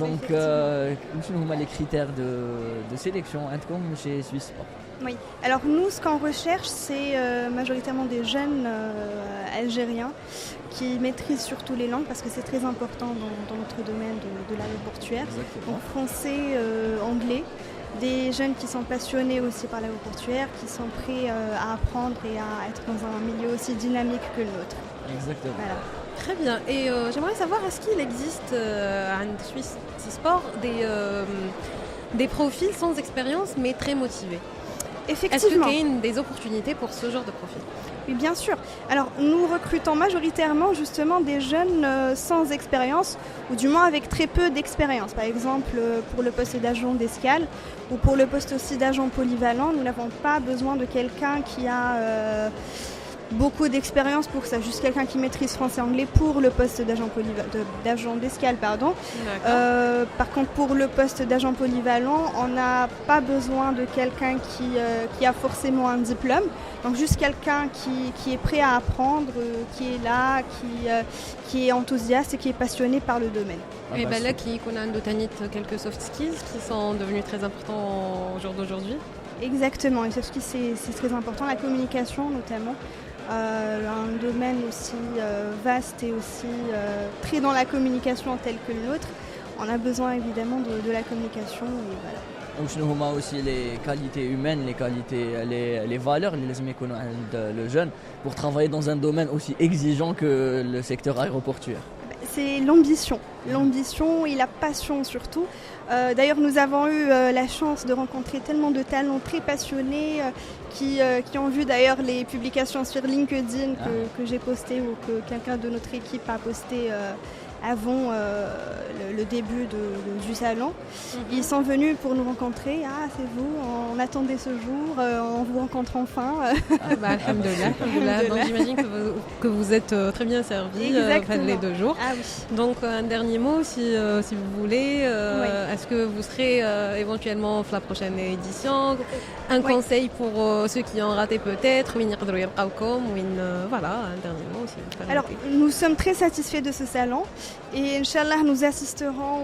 Donc, quels sont les critères de sélection chez Swiss Sport? Oui, alors nous, ce qu'on recherche, c'est majoritairement des jeunes algériens qui maîtrisent surtout les langues parce que c'est très important dans notre domaine de l'aéroportuaire. Donc français, anglais. des jeunes qui sont passionnés aussi par l'aéroportuaire, qui sont prêts à apprendre et à être dans un milieu aussi dynamique que le nôtre. Exactement. Voilà. Très bien. Et j'aimerais savoir, est-ce qu'il existe à Suisse Sport des profils sans expérience mais très motivés? Effectivement. Est-ce qu'il y a des opportunités pour ce genre de profil? Oui, bien sûr. Alors, nous recrutons majoritairement justement des jeunes sans expérience, ou du moins avec très peu d'expérience. Par exemple, pour le poste d'agent d'escale, ou pour le poste aussi d'agent polyvalent, nous n'avons pas besoin de quelqu'un qui a beaucoup d'expérience pour ça, juste quelqu'un qui maîtrise français et anglais pour le poste d'agent d'escale. Par contre, pour le poste d'agent polyvalent, on n'a pas besoin de quelqu'un qui a forcément un diplôme, donc juste quelqu'un qui est prêt à apprendre, qui est là, qui est enthousiaste et qui est passionné par le domaine. Et bien là, qui connaît quelques soft skills qui sont devenus très importants au jour d'aujourd'hui. Exactement, les soft skills c'est très important, la communication notamment. Un domaine aussi vaste et aussi très dans la communication telle que le nôtre. On a besoin évidemment de la communication et voilà. وشنو هما aussi les qualités humaines, les valeurs اللي لازم يكونوا عند le jeune pour travailler dans un domaine aussi exigeant que le secteur aéroportuaire? C'est l'ambition et la passion surtout. D'ailleurs, nous avons eu la chance de rencontrer tellement de talents très passionnés qui ont vu d'ailleurs les publications sur LinkedIn que j'ai postées ou que quelqu'un de notre équipe a posté avant le début du salon. Ils sont venus pour nous rencontrer. Ah, c'est vous, on attendait ce jour, on vous rencontre enfin. Alhamdulillah. Donc j'imagine que vous êtes très bien servis les 2 jours. Ah, oui. Donc un dernier mot si vous voulez. Est-ce que vous serez éventuellement pour la prochaine édition? Un conseil pour ceux qui ont raté peut-être? Voilà, un dernier mot aussi. Alors, nous sommes très satisfaits de ce salon. Et Inch'Allah, nous assisterons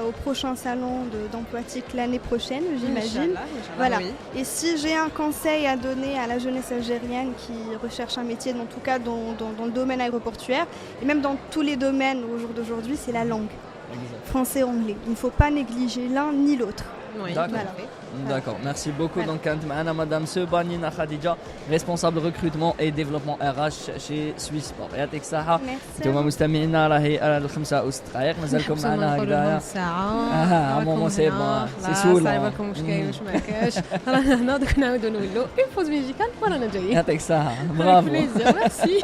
au prochain salon d'Emploitique l'année prochaine, j'imagine. Voilà. Oui. Et si j'ai un conseil à donner à la jeunesse algérienne qui recherche un métier, en tout cas dans le domaine aéroportuaire, et même dans tous les domaines au jour d'aujourd'hui, c'est la langue. Français, anglais. Il ne faut pas négliger l'un ni l'autre. Oui. D'accord, merci beaucoup. Donc, Madame Sebanina Khadija, responsable recrutement et développement RH chez Suisse Sport. يعطيك الصحة. انتم مستمعينا راهي الخمسة ودقائق مازالكم معنا هكذايا. ساعة. ماما سي بون سي سول. صايبكم مش كاين مش ما كاش. رانا هنا دوك نعاودوا نولوا اون بوز ميوزيكال ورانا جايين. يعطيك الصحة. برافو. بليزير ميرسي.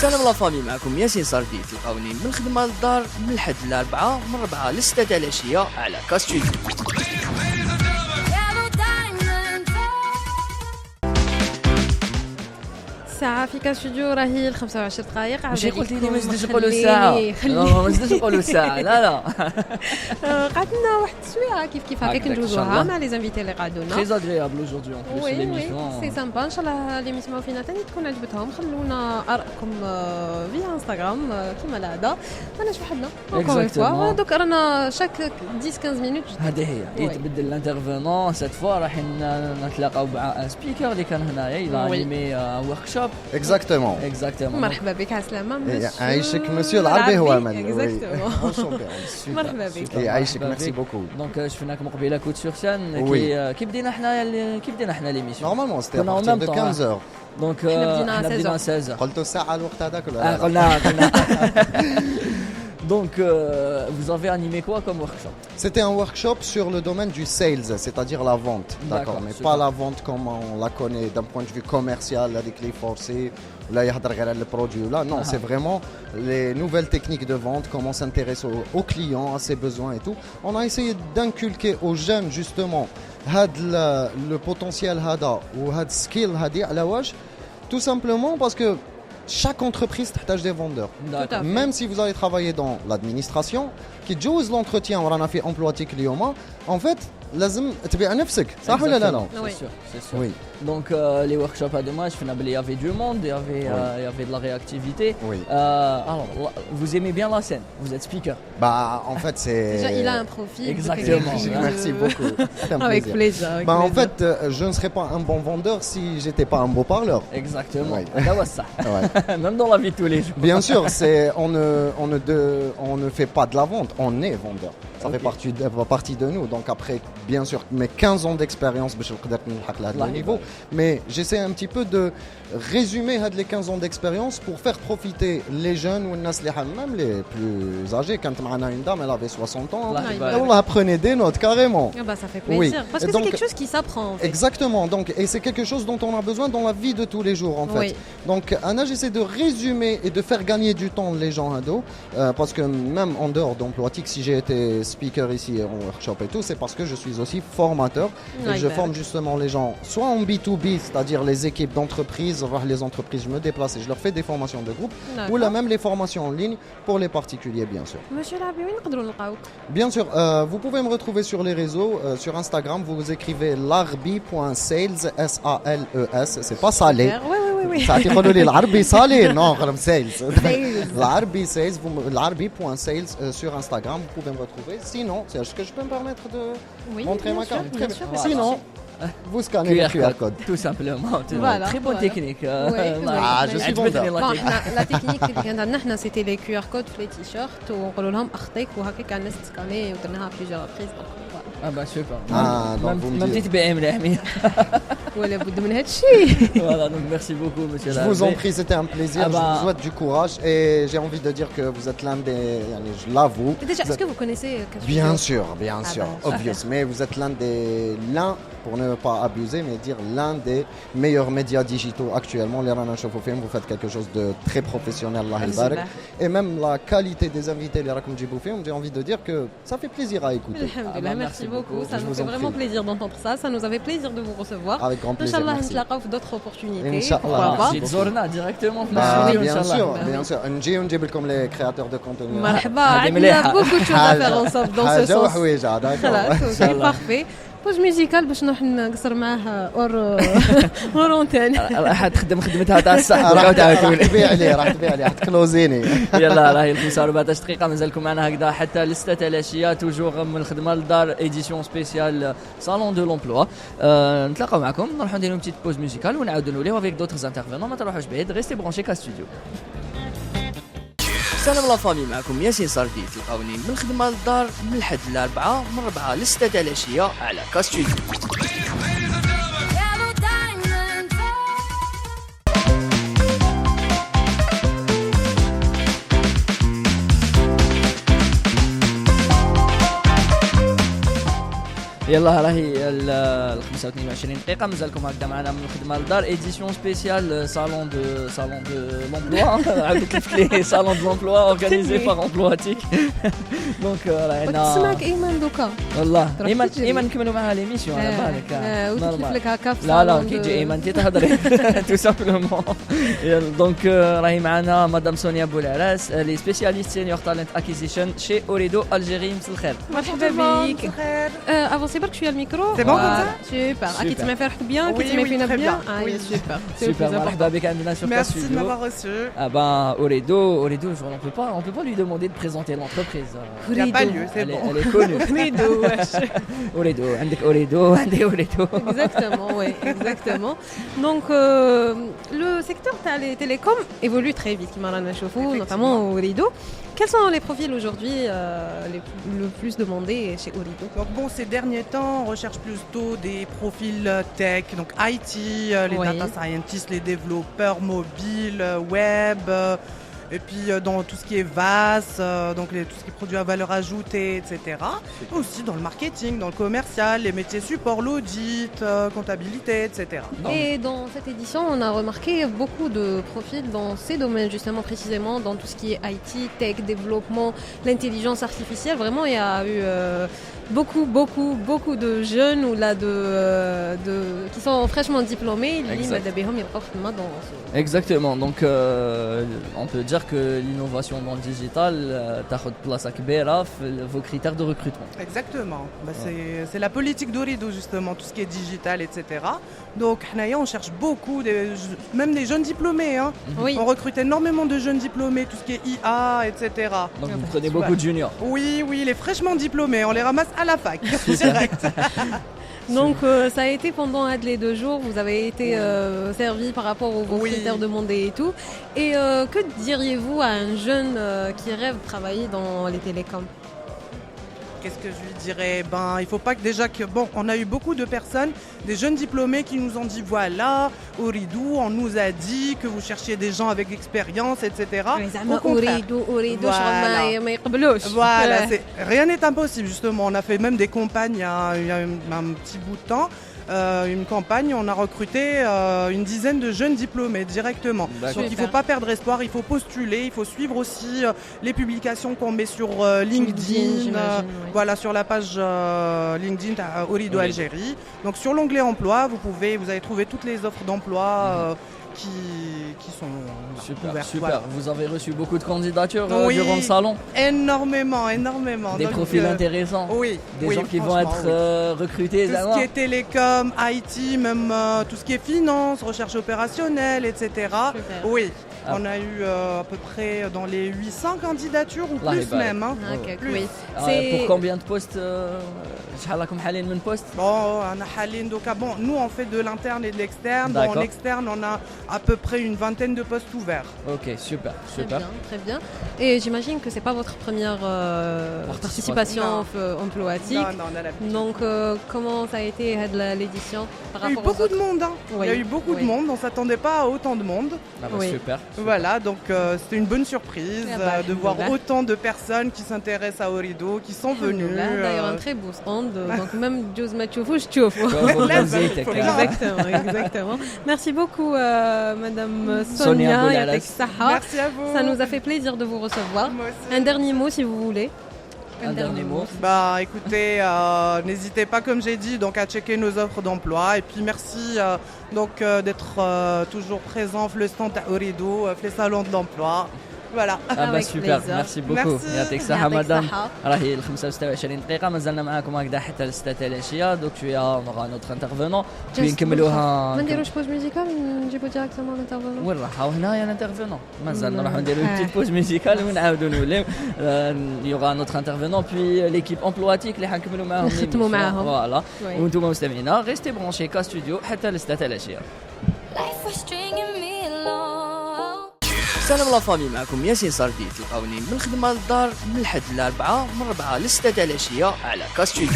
سلام الله فامي، معكم ياسين صردي. تلقاوني من الخدمة للدار من الحد للأربعة من 4 ل 6 تاع العشية على كاستوديو. ساعة في كاستوديو راهي 25 دقائق. ماشي قلتي لي ما نزيدش نقولوا ساعة. ما نزيدش نقولوا ساعة. لا. قعدنا واحد السويعة كيف هكاك ندوزوها مع لي زانفيتي اللي قعدونا. Très agréable aujourd'hui en plus l'émission. سي سامبا. ان شاء الله اللي يسمعوا فينا ثاني تكون عجبتهم. خلونا آرائكم فيا انستغرام كيما العادة. ماناش وحدنا. encore دوك رانا شاك 10-15 مينوت. هذه هي يتبدل الانترفونون. سيت فوا راح نتلاقاو مع سبيكر اللي كان هنايا يلا انيمي ورك شوب. Exactement. مرحبا بك على السلامة. يعيشك مسيو العربي هو أمل. مرحبا بك. يعيشك ميرسي بوكو. دونك شفناكم قبيله كوت سور سين. كي بدينا حنا ليميسيون. نورمالمون سيتي ابارتير دو 15h. دونك حنا بدينا 16h. قلتوا الساعة الوقت هذاك ولا؟ قلنا. Donc, vous avez animé quoi comme workshop? C'était un workshop sur le domaine du sales, c'est-à-dire la vente, d'accord, mais pas la vente comme on la connaît d'un point de vue commercial, avec les forcés, là il y a le produit, là non, c'est vraiment les nouvelles techniques de vente, comment s'intéresser aux clients, à ses besoins et tout. On a essayé d'inculquer aux jeunes justement le potentiel hada ou had skill hadi à la waj, tout simplement parce que chaque entreprise a des vendeurs. Même si vous allez travailler dans l'administration, qui joue l'entretien, on a fait Emploitique Lyoma, en fait, لازم تبيع نفسك صح ولا لا non c'est sûr. Oui. Donc les workshops à demain, il y avait du monde, il y avait de la réactivité. Oui. Alors, vous aimez bien la scène, vous êtes speaker. Bah en fait c'est... Déjà il a un profil. Exactement. Merci beaucoup. Avec plaisir. En fait je ne serais pas un bon vendeur si j'étais pas un beau parleur. Exactement. Oui. Ça. Même dans la vie de tous les jours. Bien sûr, on ne fait pas de la vente, on est vendeur. Ça fait partie de nous. Donc après, bien sûr, mes 15 ans d'expérience, niveau, mais j'essaie un petit peu de résumer les 15 ans d'expérience pour faire profiter les jeunes ou même les plus âgés. Quand une dame, elle avait 60 ans, on apprenait des notes carrément. Ah bah, ça fait plaisir. Oui. Parce que c'est quelque chose qui s'apprend. En fait. Exactement. Donc, et c'est quelque chose dont on a besoin dans la vie de tous les jours en fait. Oui. Donc, Anna, j'essaie de résumer et de faire gagner du temps les gens ados. Parce que même en dehors d'Emploatic, si j'ai été speaker ici en workshop et tout, c'est parce que je suis aussi formateur. Et que je forme justement les gens, soit en B2B, c'est-à-dire les équipes d'entreprises, les entreprises, je me déplace et je leur fais des formations de groupe, ou là même les formations en ligne pour les particuliers, bien sûr. Monsieur Larbi, où نقدروا نلقاوك? Bien sûr, vous pouvez me retrouver sur les réseaux, sur Instagram, vous écrivez larbi.sales, S-A-L-E-S, c'est pas salé. Oui. Ça تقولوا لي العربي صالي non sales. Larbi.sales sur Instagram, vous pouvez me retrouver. Sinon, est-ce que je peux me permettre de montrer ma carte? Bien sûr. Sinon, vous scannez le QR code. Tout simplement. Voilà, très bonne technique. Je suis vendeur. La technique اللي عندنا احنا c'était les QR codes في les t-shirts ونقولوا لهم اخطيك وهكاك الناس تسكاني ودرناها plusieurs reprises. Ah bah super. Donc même تتبعي مليح. ولا بد من هذا الشيء. Voilà, donc merci beaucoup monsieur Je vous en prie, c'était un plaisir. Je vous souhaite du courage et j'ai envie de dire que vous êtes l'un des, je l'avoue. Déjà, est-ce que vous connaissez Bien sûr, obvious. Mais vous êtes pour ne pas abuser, mais dire l'un des meilleurs médias digitaux actuellement. Les Rana Chaufoufim, vous faites quelque chose de très professionnel, Allah Barak. Et même la qualité des invités, les Rakum Djiboufim, j'ai envie de dire que ça fait plaisir à écouter. Merci beaucoup. Ça nous fait vraiment plaisir d'entendre ça. Ça nous avait plaisir de vous recevoir. Avec grand plaisir. Inch'Allah, نتلاقاو في d'autres opportunités. Inch'Allah. تزورنا directement. Bien sûr. نجي ونجيب لكم les créateurs de contenu. مرحبا. Il y a beaucoup de choses à faire ensemble dans ce sens. C'est parfait. بوز ميوزيكال باش نروح نقصر معاه اورونتين. راح تخدم خدمتها تاع الصح. راح تبيع لي تكلوزيني. يلا راهي الخمسة 14 دقيقة مازالكم معنا هكذا حتى لستة العشية توجور من الخدمة للدار ايديسيون سبيسيال صالون دو لومبلوا. نتلاقاو معكم نروحوا نديروا بتيت بوز ميوزيكال ونعاودوا نوليو افيك دوطرز انترفينون. ما تروحوش بعيد ريستي برونشي كا ستوديو. سلام لا فامي، معكم ياسين صردي. تلقاوني من الخدمة للدار من الحد للأربعة من 4 ل 6 تاع العشية على كاستوديو. يلا راهي ال 25 دقيقة مازالكم هكذا معنا من الخدمة للدار ايديسيون سبيسيال صالون دو لومبلوا. عاودت لي صالون دو لومبلوا اورغانيزي بار امبلواتيك. دونك راهينا تسمعك ايمان دوكا والله ايمان نكملوا معها ليميسيون على بالك. وتشوف لك هكا في لا كي تجي ايمان تي تهضري تو سامبلومون. دونك راهي معنا مدام سونيا بولعراس لي سبيسياليست سينيور تالنت اكيزيشن شي اوريدو الجيري. مساء الخير. مرحبا بك. افونسي برك شويه الميكرو. سي بون كوم سوبر. اكيد تسمع فيه روحك بيان، كي تسمع فينا بيان. سوبر. مرحبا بك عندنا sur Merci Studio. de m'avoir reçu. Ah ben Oredo, on peut pas lui demander de présenter l'entreprise. Il n'y a pas lieu, c'est bon. Elle est connue. Oredo, عندك Oredo, عندي Oredo. Exactement, oui, exactement. Donc le secteur les télécoms évolue très vite, notamment Oredo. Quels sont les profils aujourd'hui le plus demandés chez Oredo? Donc bon, ces derniers temps, on recherche plutôt des profils tech, donc IT, les data scientists, les développeurs mobiles, web, et puis dans tout ce qui est VAS, donc tout ce qui est produit à valeur ajoutée, etc. Aussi dans le marketing, dans le commercial, les métiers support, l'audit, comptabilité, etc. Et dans cette édition, on a remarqué beaucoup de profils dans ces domaines, justement précisément dans tout ce qui est IT, tech, développement, l'intelligence artificielle. Vraiment, il y a eu beaucoup de jeunes ou là qui sont fraîchement diplômés. Exactement. Donc on peut dire que l'innovation dans le digital تاخذ place كبيرة في vos critères de recrutement. Exactement. C'est la politique d'Ooredoo justement, tout ce qui est digital, etc. Donc on cherche beaucoup, même des jeunes diplômés. Hein. Oui. On recrute énormément de jeunes diplômés, tout ce qui est IA, etc. Donc vous prenez beaucoup de juniors. Oui, les fraîchement diplômés, on les ramasse à la fac, direct. Donc ça a été pendant les 2 jours, vous avez été servi par rapport aux critères demandés et tout. Et que diriez-vous à un jeune qui rêve de travailler dans les télécoms? Qu'est-ce que je lui dirais? Il faut pas que on a eu beaucoup de personnes, des jeunes diplômés qui nous ont dit voilà, Ooredoo, on nous a dit que vous cherchiez des gens avec expérience, etc. Voilà, rien n'est impossible justement. On a fait même des campagnes il y a un petit bout de temps. Une campagne, on a recruté une dizaine de jeunes diplômés directement. Donc il ne faut pas perdre espoir, il faut postuler, il faut suivre aussi les publications qu'on met sur LinkedIn, voilà, sur la page LinkedIn à Ooredoo Algérie. Donc sur l'onglet emploi, vous allez trouver toutes les offres d'emploi qui sont ouvertes. Super. Voilà. Vous avez reçu beaucoup de candidatures durant le salon? Énormément. Des profils intéressants. Des gens qui vont être recrutés. Tout ce qui est télécom, IT, même tout ce qui est finance, recherche opérationnelle, etc. Super. Oui. On a eu à peu près dans les 800 candidatures ou plus même. Hein. Oui. Pour combien de postes? Nous on fait de l'interne et de l'externe. En externe, on a à peu près une vingtaine de postes ouverts. Ok, super. Très bien. Et j'imagine que c'est pas votre première participation emploatique. Non, on a l'habitude. Donc comment ça a été l'édition par rapport aux autres? Il y a eu beaucoup de monde. On s'attendait pas à autant de monde. Super. Voilà, donc c'était une bonne surprise de voir autant de personnes qui s'intéressent à Ooredoo, qui sont venues. D'ailleurs, un très beau stand. Donc même Jouz Matchoufou, je t'offre. Exactement. Merci beaucoup, Madame Sonia. Merci à vous. Ça nous a fait plaisir de vous recevoir. Un dernier mot si vous voulez. Un dernier mot. Écoutez, n'hésitez pas, comme j'ai dit, donc à checker nos offres d'emploi. Et puis merci d'être toujours présent le stand à Ooredoo, le salon de l'emploi. Voilà. Super, merci beaucoup. يعطيك الصحة مدام. راهي 25 دقيقة مازلنا معاكم هكذا حتى 6 العشية. دوك شوية نغا نوتر انترفونون puis نكملوها. ما نديروش بوز ميوزيكال نجيبو ديريكتومون الانترفونون. وين راحوا هنايا الانترفونون. مازال نروحوا نديرو بتيت بوز ميوزيكال ونعاودو نوليو. يوغا نوتر انترفونون puis ليكيب امبلواتيك اللي حنكملوا معاهم. نختموا معاهم. فوالا. وانتم مستمعينا ريستي برونشي كا ستوديو حتى 6 العشية. سلام لا فامي، معكم ياسين ساردي. تلقاوني من الخدمة للدار من الحد للأربعة، من 4 ل 6 العشية على كاستوديو.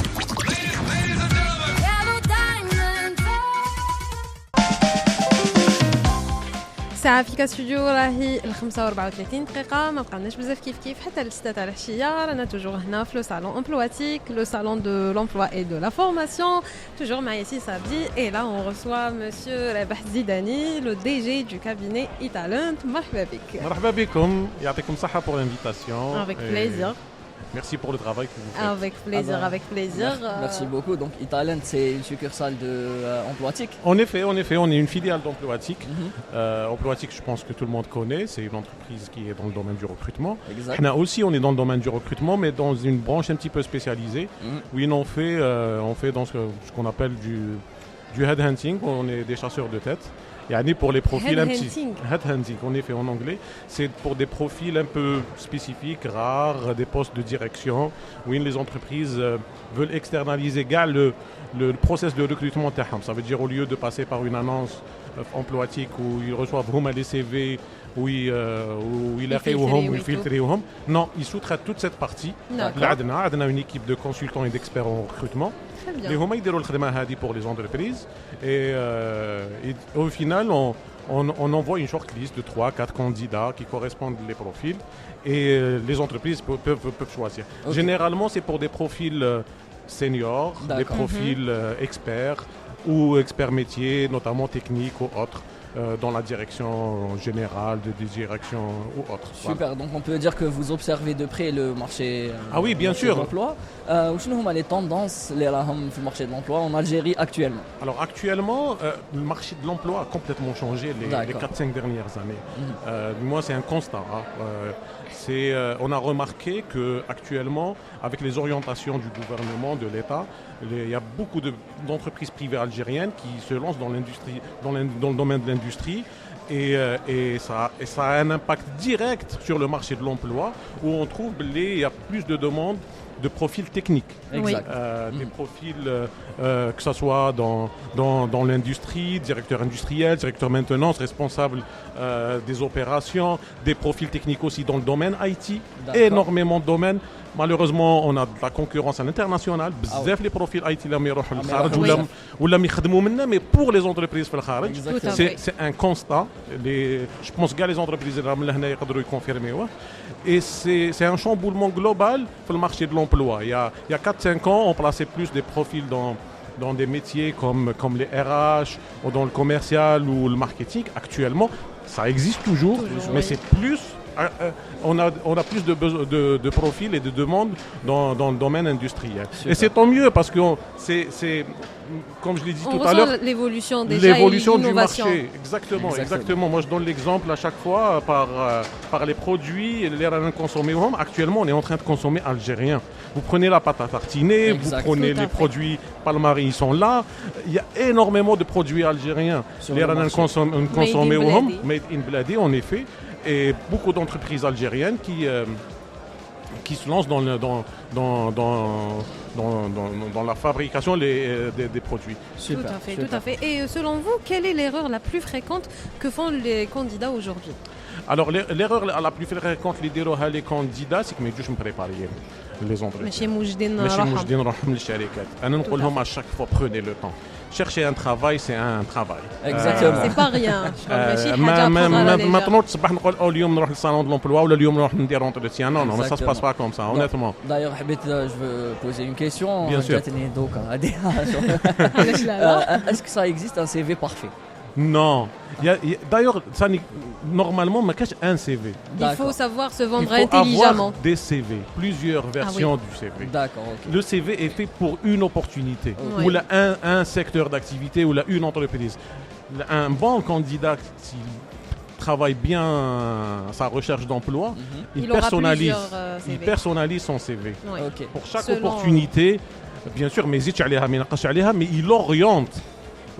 ساعة في كاستوديو راهي 35 دقيقة، ما بقالناش بزاف كيف حتى ل 6 تاع العشية. رانا توجور هنا في لو صالون امبلواتيك، لو صالون دو لومبلوا اي دو لا فورماسيون، توجور مع ياسين ساردي. اي لا اون ريسوا مسيو رابح الزيداني، لو دي جي دو كابيني ايتالنت. مرحبا بك. مرحبا بكم، يعطيكم الصحة pour l'invitation. Avec plaisir. Merci pour le travail que vous faites. Avec plaisir. Merci beaucoup. Donc Italent, c'est une succursale de Emploatic. En effet, on est une filiale d'Emploatic. Emploatic, je pense que tout le monde connaît. C'est une entreprise qui est dans le domaine du recrutement. Exact. On est dans le domaine du recrutement, mais dans une branche un petit peu spécialisée. Oui, on fait dans ce qu'on appelle du headhunting. On est des chasseurs de tête. Et pour les profils headhunting, en effet en anglais, c'est pour des profils un peu spécifiques, rares, des postes de direction, où les entreprises veulent externaliser le process de recrutement. Ça veut dire au lieu de passer par une annonce emploatique où ils reçoivent les CV, où ils filtrent, non, ils sous-traitent toute cette partie. On a une équipe de consultants et d'experts en recrutement. Les hommes ils font le travail pour les entreprises et au final on envoie une shortlist de 3-4 candidats qui correspondent les profils et les entreprises peuvent choisir. Okay. Généralement c'est pour des profils seniors, des profils experts ou experts métiers, notamment techniques ou autres. dans la direction générale, des directions ou autres. Super, voilà. Donc on peut dire que vous observez de près le marché, ah oui, bien sûr. de l'emploi. Où sont les tendances du marché de l'emploi en Algérie actuellement? Alors actuellement, le marché de l'emploi a complètement changé les 4-5 dernières années. Moi, c'est un constat. On a remarqué qu'actuellement, avec les orientations du gouvernement, de l'État, il y a beaucoup d'entreprises privées algériennes qui se lancent dans l'industrie, dans le domaine de l'industrie. Et ça a un impact direct sur le marché de l'emploi où on trouve qu'il y a plus de demandes de profils techniques. Exact. Des profils, que ce soit dans l'industrie, directeur industriel, directeur maintenance, responsable des opérations, des profils techniques aussi dans le domaine IT, énormément de domaines. Malheureusement, on a de la concurrence à l'international. Bzaf les profils IT là يروحوا للخارج ولا يخدموا منا, mais pour les entreprises في الخارج, c'est un constat. Je pense que les entreprises اللي من هنا يقدروا يكونفيرميوه. Et c'est un chamboulement global sur le marché de l'emploi. Il y a 4-5 ans, on plaçait plus des profils dans des métiers comme les RH, ou dans le commercial ou le marketing. Actuellement, ça existe toujours mais c'est plus... On a plus de profils et de demandes dans le domaine industriel. Super. Et c'est tant mieux parce que c'est comme je l'ai dit tout à l'heure, l'évolution du marché. Exactement. Moi, je donne l'exemple à chaque fois par les produits, les rares consommés. Actuellement, on est en train de consommer algérien. Vous prenez la pâte à tartiner, vous prenez les produits Palmarie, ils sont là. Il y a énormément de produits algériens. Les rares consommés, made in Bladi, en effet. Et beaucoup d'entreprises algériennes qui se lancent dans la fabrication des produits. Super, tout à fait. Et selon vous, quelle est l'erreur la plus fréquente que font les candidats aujourd'hui? Alors l'erreur la plus fréquente les candidats, c'est que ما يجوش مبريباريين les entreprises. ماشي موجدين روحهم للشركات. أنا نقول لهم à chaque fois prenez le temps. Chercher un travail, c'est un travail. Exactement. C'est pas rien. ما تنوض تصبح نقول اليوم نروح للصالون de l'emploi ولا اليوم نروح ندير entretien. Non, ça se passe pas comme ça, honnêtement. D'ailleurs, je veux poser une question. Bien sûr. Est-ce que ça existe un CV parfait? Non. D'ailleurs, normalement, il y a un CV. Il faut savoir se vendre intelligemment. Il faut avoir des CV, plusieurs versions du CV. D'accord, ok. Le CV est fait pour une opportunité, ou un secteur d'activité, ou une entreprise. Un bon candidat qui travaille bien sa recherche d'emploi, il personnalise son CV. Okay. Pour chaque opportunité, bien sûr, mais il oriente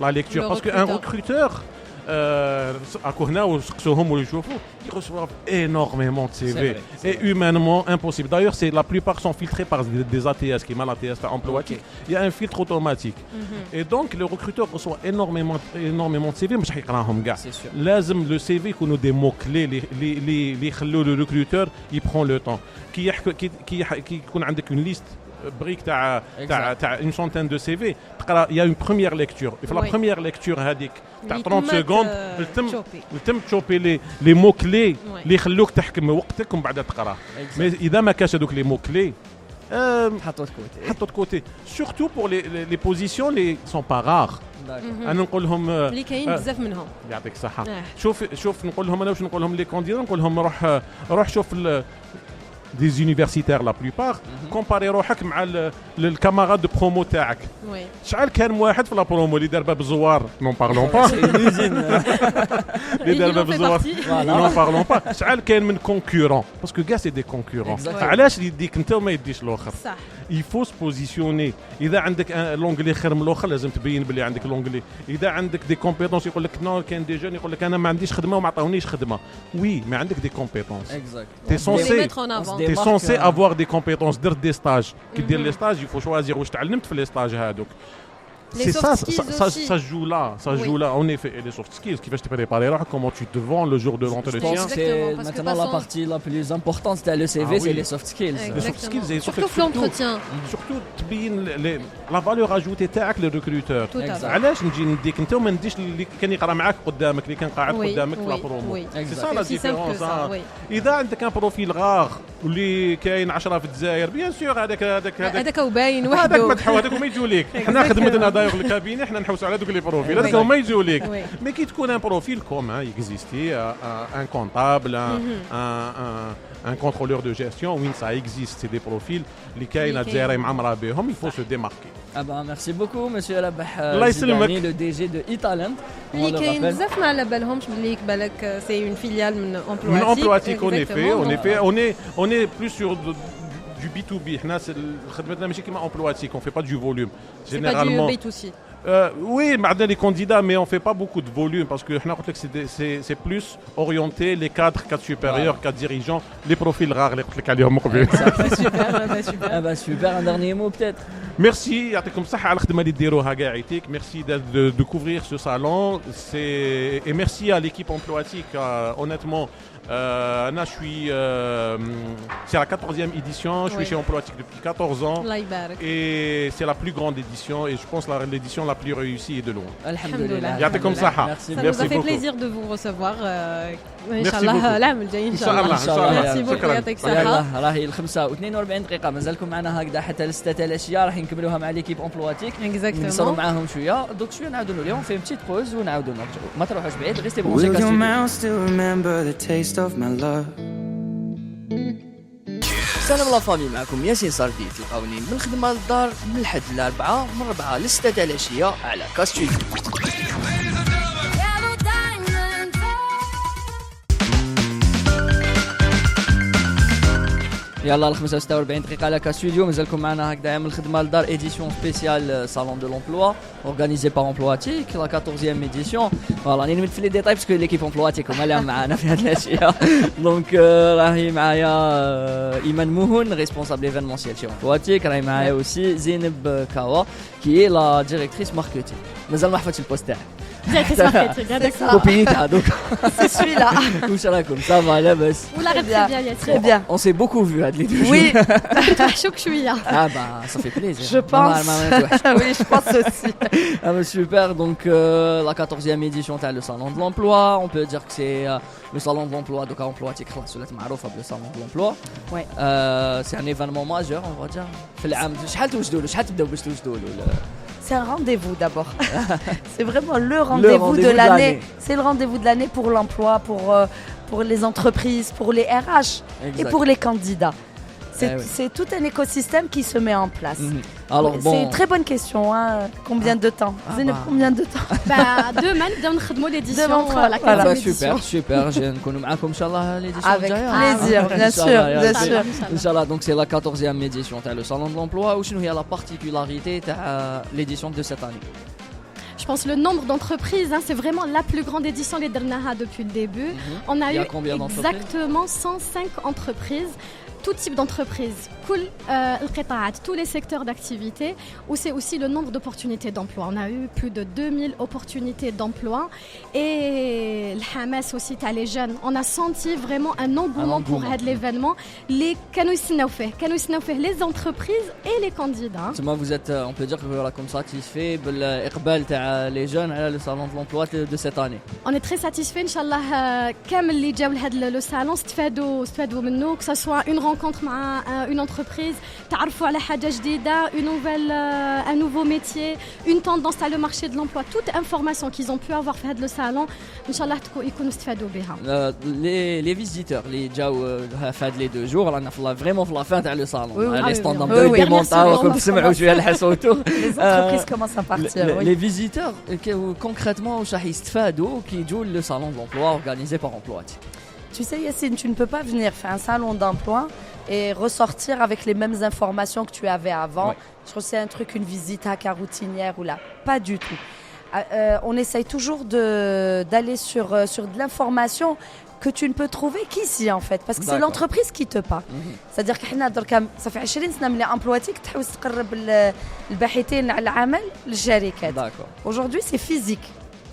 la lecture. Parce qu'un recruteur, ils reçoivent énormément de CV. Et humainement impossible. D'ailleurs, la plupart sont filtrés par des ATS, qui est mal ATS emploi. Il y a un filtre automatique. Et donc, le recruteur reçoit énormément de CV. C'est sûr. Le CV qu'on a des mots-clés, le recruteur, il prend le temps. Qui qu'on a une liste brique t'as une centaine de CV. Il y a une première lecture. Il faut la première lecture هذيك تاع 30 secondes تم تشوبي les mots clés اللي يخلوك تحكم وقتك ومن بعد تقرا. Mais إذا ما كاش هذوك les mots clés حطوا de côté. Surtout pour les positions qui sont pas rares. انا نقول لهم اللي كاين بزاف منهم يعطيك الصحه. شوف نقول لهم انا واش نقول لهم لي كانديدا نقول لهم روح شوف des universitaires la plupart comparé روحك مع الكاماراد دو برومو تاعك. شحال كان واحد في لا برومو اللي دار باب الزوار نون بارلون با اللي دار باب الزوار نون بارلون با شحال كان من كونكورون باسكو كاع سي دي كونكورون. علاش يديك انت وما يديش الاخر؟ صح. il faut se positionner. اذا عندك لونجلي خير من الاخر لازم تبين باللي عندك لونجلي. اذا عندك دي كومبيتونس يقول لك نو كان دي جون يقول لك انا ما عنديش خدمه وما عطاونيش خدمه. وي ما عندك دي كومبيتونس. T'es censé avoir des compétences, dire des stages. Qui dire les stages, il faut choisir où je t'allume les stages. C'est ça se joue là, en effet. Et les soft skills, qui va te préparer, comment tu te vends le jour de l'entretien. Je pense que c'est maintenant la partie la plus importante, c'est le CV, c'est les soft skills. Les soft skills, et surtout l'entretien. Surtout, la valeur ajoutée avec le recruteur. علاش نجي نديك انت وما نديش اللي كان يقرا معاك قدامك اللي كان قاعد قدامك في لا برومو. C'est ça la différence. إذا عندك un profil rare واللي كاين 10 في الجزائر بيان سور هذاك وباين هذاك وحده. مدحو هذاك هما يجوا ليك. حنا خدمتنا دايوغ الكابيني حنا نحوسوا على دوك لي بروفيل هذاك هما يجوا ليك. مي كي تكون ان بروفيل كومان يكزيستي ان كونطابل un contrôleur de gestion, oui, ça existe, c'est des profils اللي كاينه الجزائر معمره بهم, il faut se démarquer. Ah bah merci beaucoup monsieur Rabah Zidani, le DG de e-Talent. اللي كاين بزاف ما على بالهمش باللي بالك سي اون فيليال من من امبلواتيك. on est plus sur du B2B. حنا خدمتنا ماشي كيما امبلواتيك, on fait pas du volume généralement. C'est pas du B2C. Oui, mais les candidats, mais on fait pas beaucoup de volume parce que c'est plus orienté les cadres supérieurs, cadres dirigeants, les profils rares, les super, un dernier mot peut-être. Merci, يعطيكم الصحة على الخدمة اللي ديروها كاع يعطيك. Merci de couvrir ce salon. Et merci à l'équipe emploatique. Honnêtement, Anna, c'est la 14e édition. Je suis chez Emploatique depuis 14 ans. Et c'est la plus grande édition. Et je pense l'édition la plus réussie et de loin. Alhamdulillah. يعطيكم الصحة. Ça nous a fait plaisir de vous recevoir. Inch'Allah, العام الجاي إن شاء الله. Merci beaucoup. يعطيك الصحة. يلا راهي 5:42 دقيقة مازالكم معنا هكذا حتى ل6 الأشياء راح نكملوها مع ليكيب امبلواتيك. نصروا معاهم شوية دوك شوية نعاودوا اليوم في بتيت بوز ونعاودوا نرجعوا. ما تروحوش بعيد ريستي بون موسيقى سلام لا فامي, معكم ياسين صردي. تلقاوني من الخدمة للدار من الحد للأربعة من 4 ل6 العشية على كاستوديو. يلا 45 دقيقة على كاستوديو مازالكم معنا هكذا من الخدمة للدار ايديسيون سبيسيال صالون دو لومبلوا اورغانيزي بار امبلواتيك لا 14e ايديسيون. فوالا راني نمد في لي ديتاي باسكو ليكيب امبلواتيك هما اللي معانا في هذه الاشياء. دونك راهي معايا ايمان موهون ريسبونسابل ايفينمونسيال شي امبلواتيك, راهي معايا اوسي زينب كاوا كي لا ديريكتريس ماركتينغ. مازال ما حفظتش البوست تاعك. ديريكتريس ماركتينغ هذاك كوبيتها دوك. سي سوي لا. واش راكم صافا لاباس؟ ولا غير très bien. On s'est beaucoup vu هاد لي دو. Oui. توحشوك شويه. Ah bah ça fait plaisir. Je pense. Oui, je pense aussi. Ah bah super, donc la 14e édition تاع le salon de l'emploi, on peut dire que c'est le salon de l'emploi donc امبلواتيك خلاص ولات معروفه بلو salon de l'emploi. Ouais. C'est un événement majeur on va dire. في العام شحال توجدوا له, شحال تبداو باش توجدوا له؟ C'est un rendez-vous d'abord. C'est vraiment le rendez-vous de l'année. C'est le rendez-vous de l'année pour l'emploi, pour les entreprises, pour les RH et pour les candidats. C'est tout un écosystème qui se met en place. Alors bon, c'est une très bonne question. Hein. Combien de temps combien de temps? Demain, nous نخدموا l'édition la 14e édition. Super, je نكونوا معاكم ان شاء الله l'édition avec plaisir, bien sûr. Inch'Allah, donc c'est la 14e édition تاع le salon de l'emploi. وشنو هي la particularité تاع l'édition de cette année? Je pense le nombre d'entreprises, c'est vraiment la plus grande édition les Dernaha depuis le début. On a eu exactement 105 entreprises. Tout type d'entreprise, tous les secteurs d'activité, où c'est aussi le nombre d'opportunités d'emploi. On a eu plus de 2000 opportunités d'emploi et le Hamas aussi, les jeunes. On a senti vraiment un engouement pour l'événement. Les les entreprises et les candidats. Vous êtes, on peut dire que voilà, comme satisfait de les jeunes à le salon de l'emploi de cette année. On est très satisfait, Inch'Allah, comme les gens le salon, que ce soit une rencontre avec une entreprise, تعرفوا على حاجة جديدة, un nouveau métier, une tendance à le marché de l'emploi, toute information qu'ils ont pu avoir fait le salon, Inch'Allah يكونوا استفادوا بها. Les visiteurs, les جاوا fait les 2 jours, on a vraiment في la fin تاع le salon. Les stands de démontage, comme تسمعوا شوية الحصوت. Les entreprises commencent à partir. Les visiteurs, concrètement, واش راح يستفادوا كي يجوا le salon de l'emploi organisé par Emploatique? Tu sais Yassine, tu ne peux pas venir faire un salon d'emploi et ressortir avec les mêmes informations que tu avais avant. Ouais. Je trouve que c'est un truc, une visite à cas routinière ou là. Pas du tout. On essaye toujours d'aller sur de l'information que tu ne peux trouver qu'ici en fait, parce que c'est l'entreprise qui te parle. C'est-à-dire que ça fait 20 سنة من Emploatique تحاول تقرب الباحثين على العمل للشركات. Aujourd'hui c'est physique.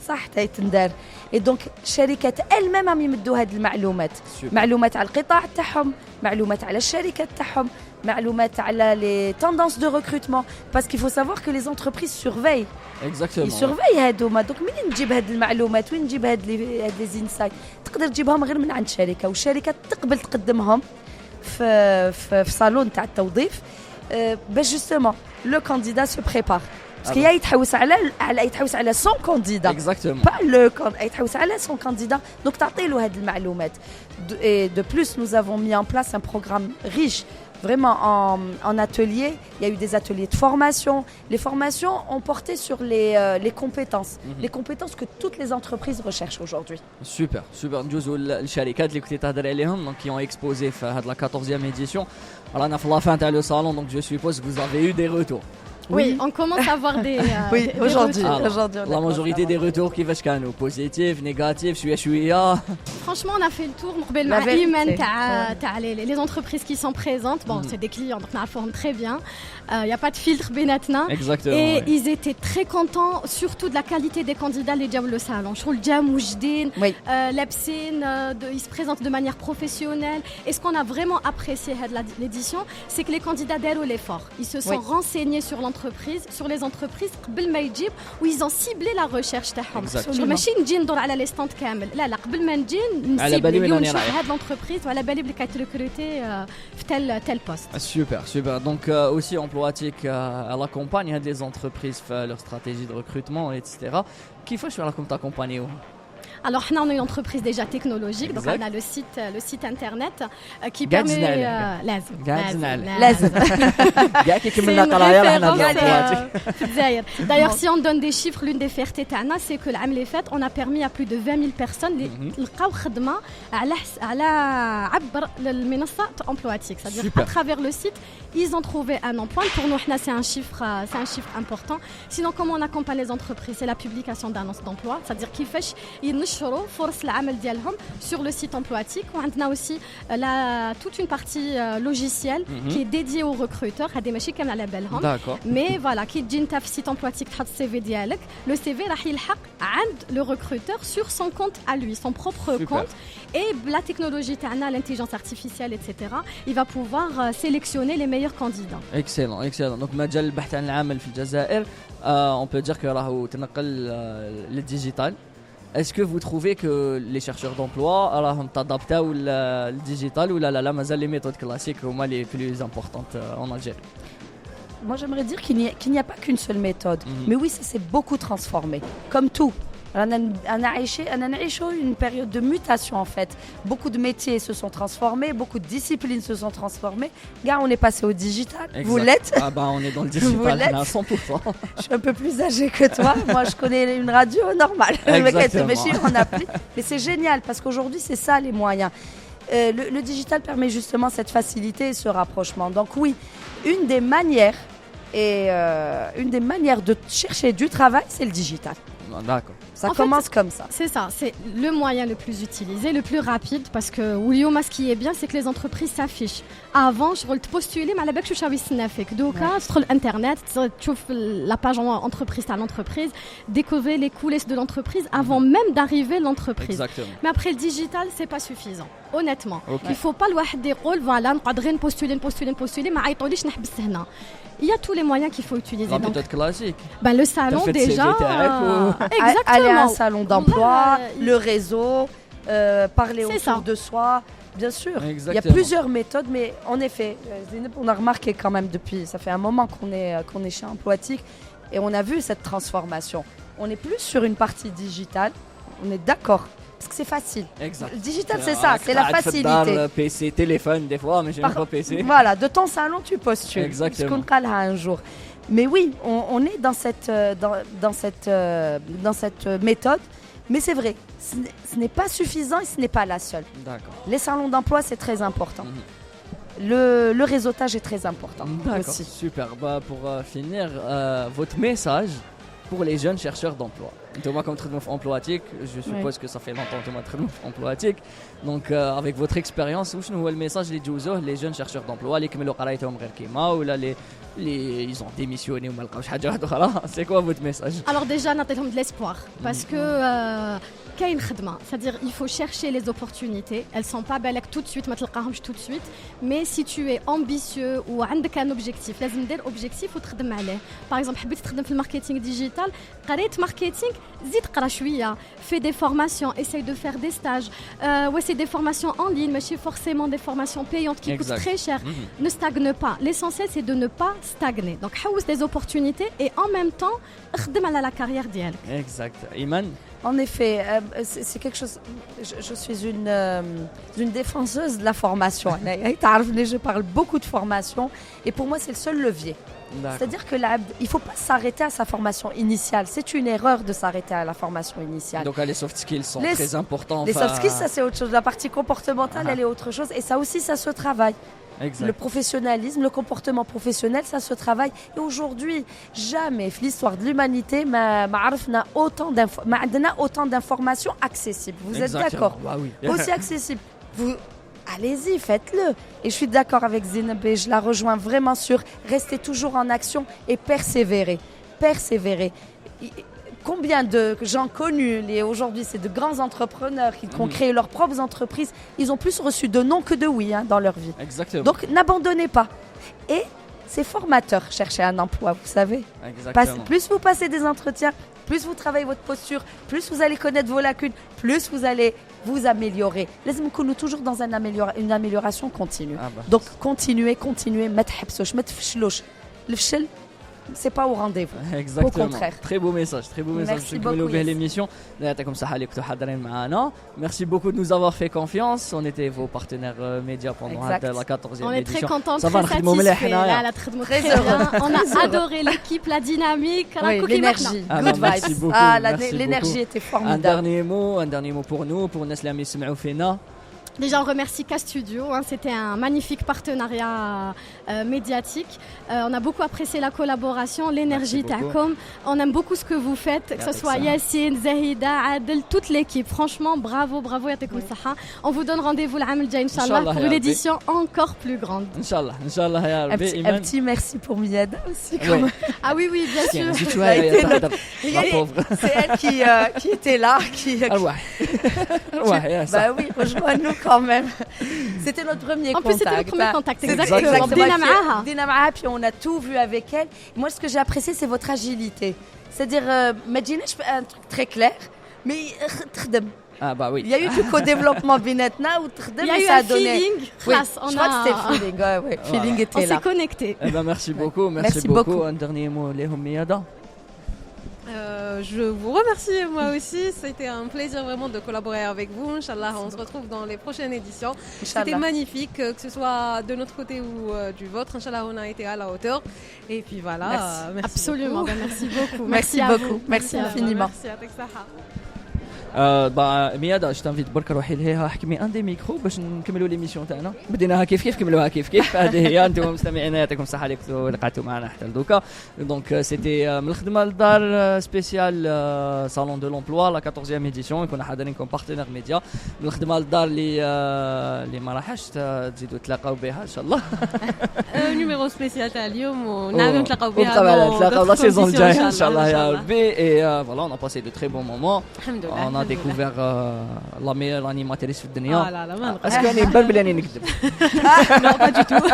صح تيتندار. Et donc الشركات elles-mêmes عم يمدوا هذه المعلومات. معلومات على القطاع تاعهم, معلومات على الشركات تاعهم, معلومات على les tendances de recrutement, parce qu'il faut savoir que les entreprises surveillent. Exactement. Ils surveillent هادوما. donc منين نجيب هذه المعلومات, وين نجيب هاد لي انسايت؟ تقدر تجيبهم غير من عند شركة, والشركة تقبل تقدمهم في صالون تاع التوظيف باش جوستومون لو كانديدا سو بريبار باسكو يتحوس على سون كانديدا اكزاكتومون با لو يتحوس على سون كانديدا دونك تعطي له هاد المعلومات دو بلوس nous avons mis en place un programme riche vraiment en atelier. Il y a eu des ateliers de formation. Les formations ont porté sur les compétences. Les compétences que toutes les entreprises recherchent aujourd'hui. Super. ندوزوا للشركات اللي كنتي تهضري عليهم donc qui ont exposé في هاد la 14e édition. رانا في la fin تاع le salon donc je suppose que vous avez eu des retours. Oui, on commence à avoir des aujourd'hui. La majorité des retours كيفاش كانوا positifs, négatifs, شويه. Franchement, on a fait le tour. نقبل مع إيمان تاع les entreprises qui sont présentes. Bon, c'est des clients donc on forme très bien. Il y a pas de filtre بيناتنا. Et ils étaient très contents surtout de la qualité des candidats اللي جاوا le salon. شغل جا موجدين لابسين ils se présentent de manière professionnelle. Et ce qu'on a vraiment apprécié de l'édition, c'est que les candidats داروا l'effort. Ils se sont renseignés sur les entreprises قبل ما يجيب où ils ont ciblé la recherche تاعهم. ماشي نجي ندور على les stands كامل. لا قبل ما نجي نسيبلي ونشوف هاد l'entreprise وعلى بالي بلي كانت ريكروتي في tel poste. Super. Donc aussi Emploatic elle accompagne les entreprises faire leur stratégie de recrutement etc. كيفاش راكم تعاكمبانيو؟ Alors, on a une entreprise déjà technologique, donc on a le site internet qui permet... D'ailleurs, si on donne des chiffres, l'une des fiertés تاعنا, c'est que l'année faite, on a permis à plus de 20 000 personnes de لقاو خدمة على عبر المنصة Emploatic. C'est-à-dire à travers le site, ils ont trouvé un emploi. Pour nous, c'est un chiffre important. Sinon, comment on accompagne les entreprises? C'est la publication d'annonces d'emploi. C'est-à-dire كيفاش ينشروا فرص العمل ديالهم sur le site Emploatic. On a aussi toute une partie logicielle qui est dédiée aux recruteurs. هذه ماشي كامل على بالهم. Mais voilà, كي تجي انت في site Emploatic تحط السي في ديالك, le CV راح يلحق عند le recruteur sur son compte à lui, son propre compte. Et la technologie تاعنا, l'intelligence artificielle, etc. Il va pouvoir sélectionner les meilleurs candidats. Excellent. Donc مجال البحث عن العمل في الجزائر, on peut dire que راهو تنقل للديجيتال. Est-ce que vous trouvez que les chercheurs d'emploi راهم تادابتاو للديجيتال ولا لا مازال les méthodes classiques هما les plus importantes en Algérie? Moi, j'aimerais dire qu'il n'y a pas qu'une seule méthode. Mais oui, ça s'est beaucoup transformé. Comme tout. On a une période de mutation en fait. Beaucoup de métiers se sont transformés, beaucoup de disciplines se sont transformées. Gars, on est passé au digital. Exact. Vous l'êtes? Ah bah on est dans le digital, on est à 100%. Je suis un peu plus âgée que toi. Moi, je connais une radio normale. Mais c'est génial parce qu'aujourd'hui, c'est ça les moyens. Le digital permet justement cette facilité et ce rapprochement. Donc oui, une des manières de chercher du travail, c'est le digital. D'accord. Ça commence comme ça. C'est ça, c'est le moyen le plus utilisé, le plus rapide, parce que اليوم ce qui est bien, c'est que les entreprises s'affichent. Avant, je voulais te postuler, mais à la base, je suis à Donc, sur l'internet, tu vois la page entreprise à l'entreprise, découvrir les coulisses de l'entreprise avant même d'arriver à l'entreprise. Exactement. Mais après le digital, c'est pas suffisant. Honnêtement, il faut pas le واحد يقول voilà, نقدر postuler, ما عيطوليش نحبس هنا. Il y a tous les moyens qu'il faut utiliser. La méthode classique. Le salon déjà. Exactement. Aller à un salon d'emploi, le réseau, parler autour de soi. Bien sûr. Exactement. Il y a plusieurs méthodes, mais en effet, on a remarqué quand même depuis, ça fait un moment qu'on est chez Emploatic et on a vu cette transformation. On est plus sur une partie digitale, on est d'accord. Parce que c'est facile. Exact. Le digital, c'est ça, c'est la facilité. PC, téléphone, des fois, mais j'ai même pas PC. Voilà, de ton salon, tu postules. Exactement. Ce qu'on parlera un jour. Mais oui, on est dans cette méthode. Mais c'est vrai, ce n'est pas suffisant et ce n'est pas la seule. D'accord. Les salons d'emploi, c'est très important. Le réseautage est très important aussi. Super. Pour finir, votre message pour les jeunes chercheurs d'emploi. Thomas, comme traitement Emploatic, je suppose que ça fait longtemps que Thomas traitement Emploatic. Donc, avec votre expérience, où est le message les jeunes chercheurs d'emploi, les qui ils ont démissionné ou mal. C'est quoi votre message? Alors déjà, on a de l'espoir parce que كاين خدمه c'est-à-dire il faut chercher les opportunités elles sont pas بالك tout de suite ما تلقاهمش tout de suite mais si tu es ambitieux ou عندك un objectif لازم دير objectif وتخدم عليه par exemple حبيت تخدم في الماركتينغ ديجيتال قريت ماركتينغ زيد قرا شويه fais des formations essaye de faire des stages ouais c'est des formations en ligne mais c'est forcément des formations payantes qui coûtent très cher ne stagne pas l'essentiel c'est de ne pas stagner donc حوس des opportunités et en même temps خدم على la carrière ديالك exact Iman. En effet, c'est quelque chose. Je suis une défenseuse de la formation. Je parle beaucoup de formation et pour moi, c'est le seul levier. C'est-à-dire que il ne faut pas s'arrêter à sa formation initiale. C'est une erreur de s'arrêter à la formation initiale. Donc les soft skills sont très importants. Les soft skills, ça c'est autre chose. La partie comportementale, elle est autre chose et ça aussi, ça se travaille. Exact. Le professionnalisme, le comportement professionnel, ça se travaille. Et aujourd'hui, jamais l'histoire de l'humanité n'a autant d'informations accessibles. Vous êtes d'accord? Bah oui. Aussi accessible. Vous, allez-y, faites-le. Et je suis d'accord avec Zineb et je la rejoins vraiment sur rester toujours en action et persévérer. Persévérer. Combien de gens connus, aujourd'hui c'est de grands entrepreneurs qui ont créé leurs propres entreprises, ils ont plus reçu de non que de oui dans leur vie. Exactement. Donc n'abandonnez pas. Et c'est formateur, chercher un emploi, vous savez. Exactement. Plus vous passez des entretiens, plus vous travaillez votre posture, plus vous allez connaître vos lacunes, plus vous allez vous améliorer. Laissez-moi nous toujours dans une amélioration continue. Donc continuez, ما تحبسوش, ما تفشلوش. الفشل c'est pas au rendez-vous. Exactement. Au contraire. Très beau message. Merci beaucoup. L'émission. Merci beaucoup de nous avoir fait confiance. On était vos partenaires médias pendant la 14e édition. On est très contents, très satisfaits. Très heureux. On a adoré l'équipe, la dynamique, l'énergie. Good vibes. L'énergie était formidable. Un dernier mot pour nous, pour Neslam Ismaou Fena. Déjà, on remercie K-Studio. C'était un magnifique partenariat médiatique. On a beaucoup apprécié la collaboration, l'énergie Ta'kom. On aime beaucoup ce que vous faites, que ce soit Yassine, Zahida, Adel, toute l'équipe. Franchement, bravo, Yatekoum Saha. On vous donne rendez-vous l'Am el-Jay, Inch'Allah, pour une édition encore plus grande. Inch'Allah, ya Rabbi. Un petit merci pour Mied aussi. Ah oui, bien sûr. C'est elle qui était là. Bah oui, rejoins-nous quand même. C'était notre premier contact. En plus, c'était le premier contact, exactement. Dina Maha, puis on a tout vu avec elle. Moi, ce que j'ai apprécié, c'est votre agilité. C'est-à-dire, je fais un truc très clair, mais Ah bah oui. Il y a eu du co-développement Binetna ou il y a eu un feeling. Oui, je crois que c'était le feeling. Ouais, feeling était là. On s'est connectés. Merci beaucoup. Un dernier mot, Léhom Miada. Je vous remercie moi aussi, c'était un plaisir vraiment de collaborer avec vous. Inch'Allah, on se retrouve dans les prochaines éditions. C'était magnifique, que ce soit de notre côté ou du vôtre. Inch'Allah, on a été à la hauteur. Et puis voilà. Merci. Absolument, merci beaucoup. Merci beaucoup. Merci infiniment. Merci à Texaha. ميادا اش تنفيت برك روحي لهيها حكمي عندي ميكرو باش نكملوا ليميسيون تاعنا بديناها كيف كملوها كيف هذه هي انتم مستمعينا يعطيكم الصحه اللي لقيتوا معنا حتى لدوكا دونك سيتي من الخدمه للدار سبيسيال صالون دو لومبلوا لا 14e ايديسيون يكون حاضرين كوم بارتنير ميديا من الخدمه للدار اللي ما راحش تزيدوا تلاقاو بها ان شاء الله نيميرو سبيسيال تاع اليوم ونعاودوا نتلاقاو بها نتلاقاو لا سيزون الجايه ان شاء الله يا ربي اي فوالا اون ا باسي دو تري بون مومون الحمد لله a découvert la meilleure animatrice في الدنيا. Ah là là, ما Est-ce qu'elle est belle بلاني نكذب؟ Non, pas du tout.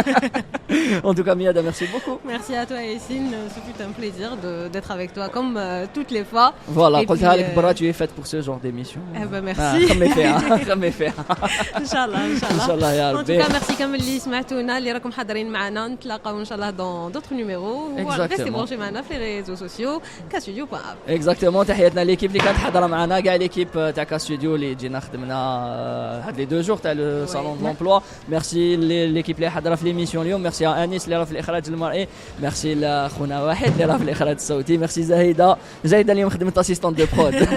En tout cas, Miada, merci beaucoup. Merci à toi, Yassine. Ce fut un plaisir d'être avec toi, comme toutes les fois. Voilà, قلتها لك برا, tu es faite pour ce genre d'émission. Eh ben merci. خمي فيها. إن شاء الله. إن شاء الله يا ربي. En tout cas, merci كامل اللي سمعتونا, اللي راكم حاضرين معنا. نتلاقاو إن شاء الله dans d'autres numéros. Restez branchés معنا في les réseaux sociaux. K-Studio.app. Exactement. تحياتنا ليكيب اللي كانت حاضرة معنا, كاع ليكيب تاع كاستوديو اللي جينا خدمنا هاد لي 2 جور تاع لو صالون دو لومبلوا. ميرسي ليكيب اللي حاضرة في ليميسيون اليوم. ميرسي انيس اللي راه في الاخراج المرئي. ميرسي لاخونا واحد اللي راه في الاخراج الصوتي. ميرسي زاهده اليوم خدمت اسيستونت دو برود.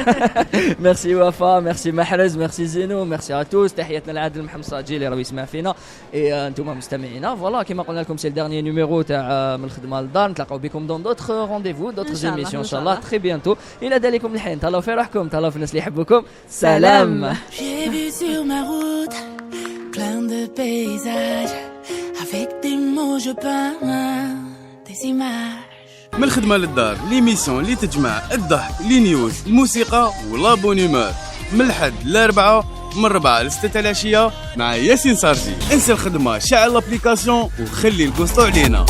ميرسي وفاء, ميرسي محرز, ميرسي زينو, ميرسي ا توس. تحياتنا لعادل محمد صاجي اللي راه يسمع فينا. اي انتم مستمعينا. فوالا كيما قلنا لكم سي الدرني نيميرو تاع من الخدمه للدار. نتلاقاو بكم دون دوطخ رونديفو دوطخ ايميسيون ان شاء الله تري بيانتو. الى ذلكم الحين تهلاو في روحكم, تهلاو في الناس اللي يحبوكم. سلام. J'ai vu sur ma route plein de paysages. Avec des mots je peins des images. من الخدمة للدار, ليميسيون اللي تجمع الضحك, لي نيوز, الموسيقى ولا بونيمور. من الحد ل4 من 4 ل 6 العشيه مع ياسين سارجي. انسى الخدمه، شعل الابليكاسيون وخلي الكوستو علينا.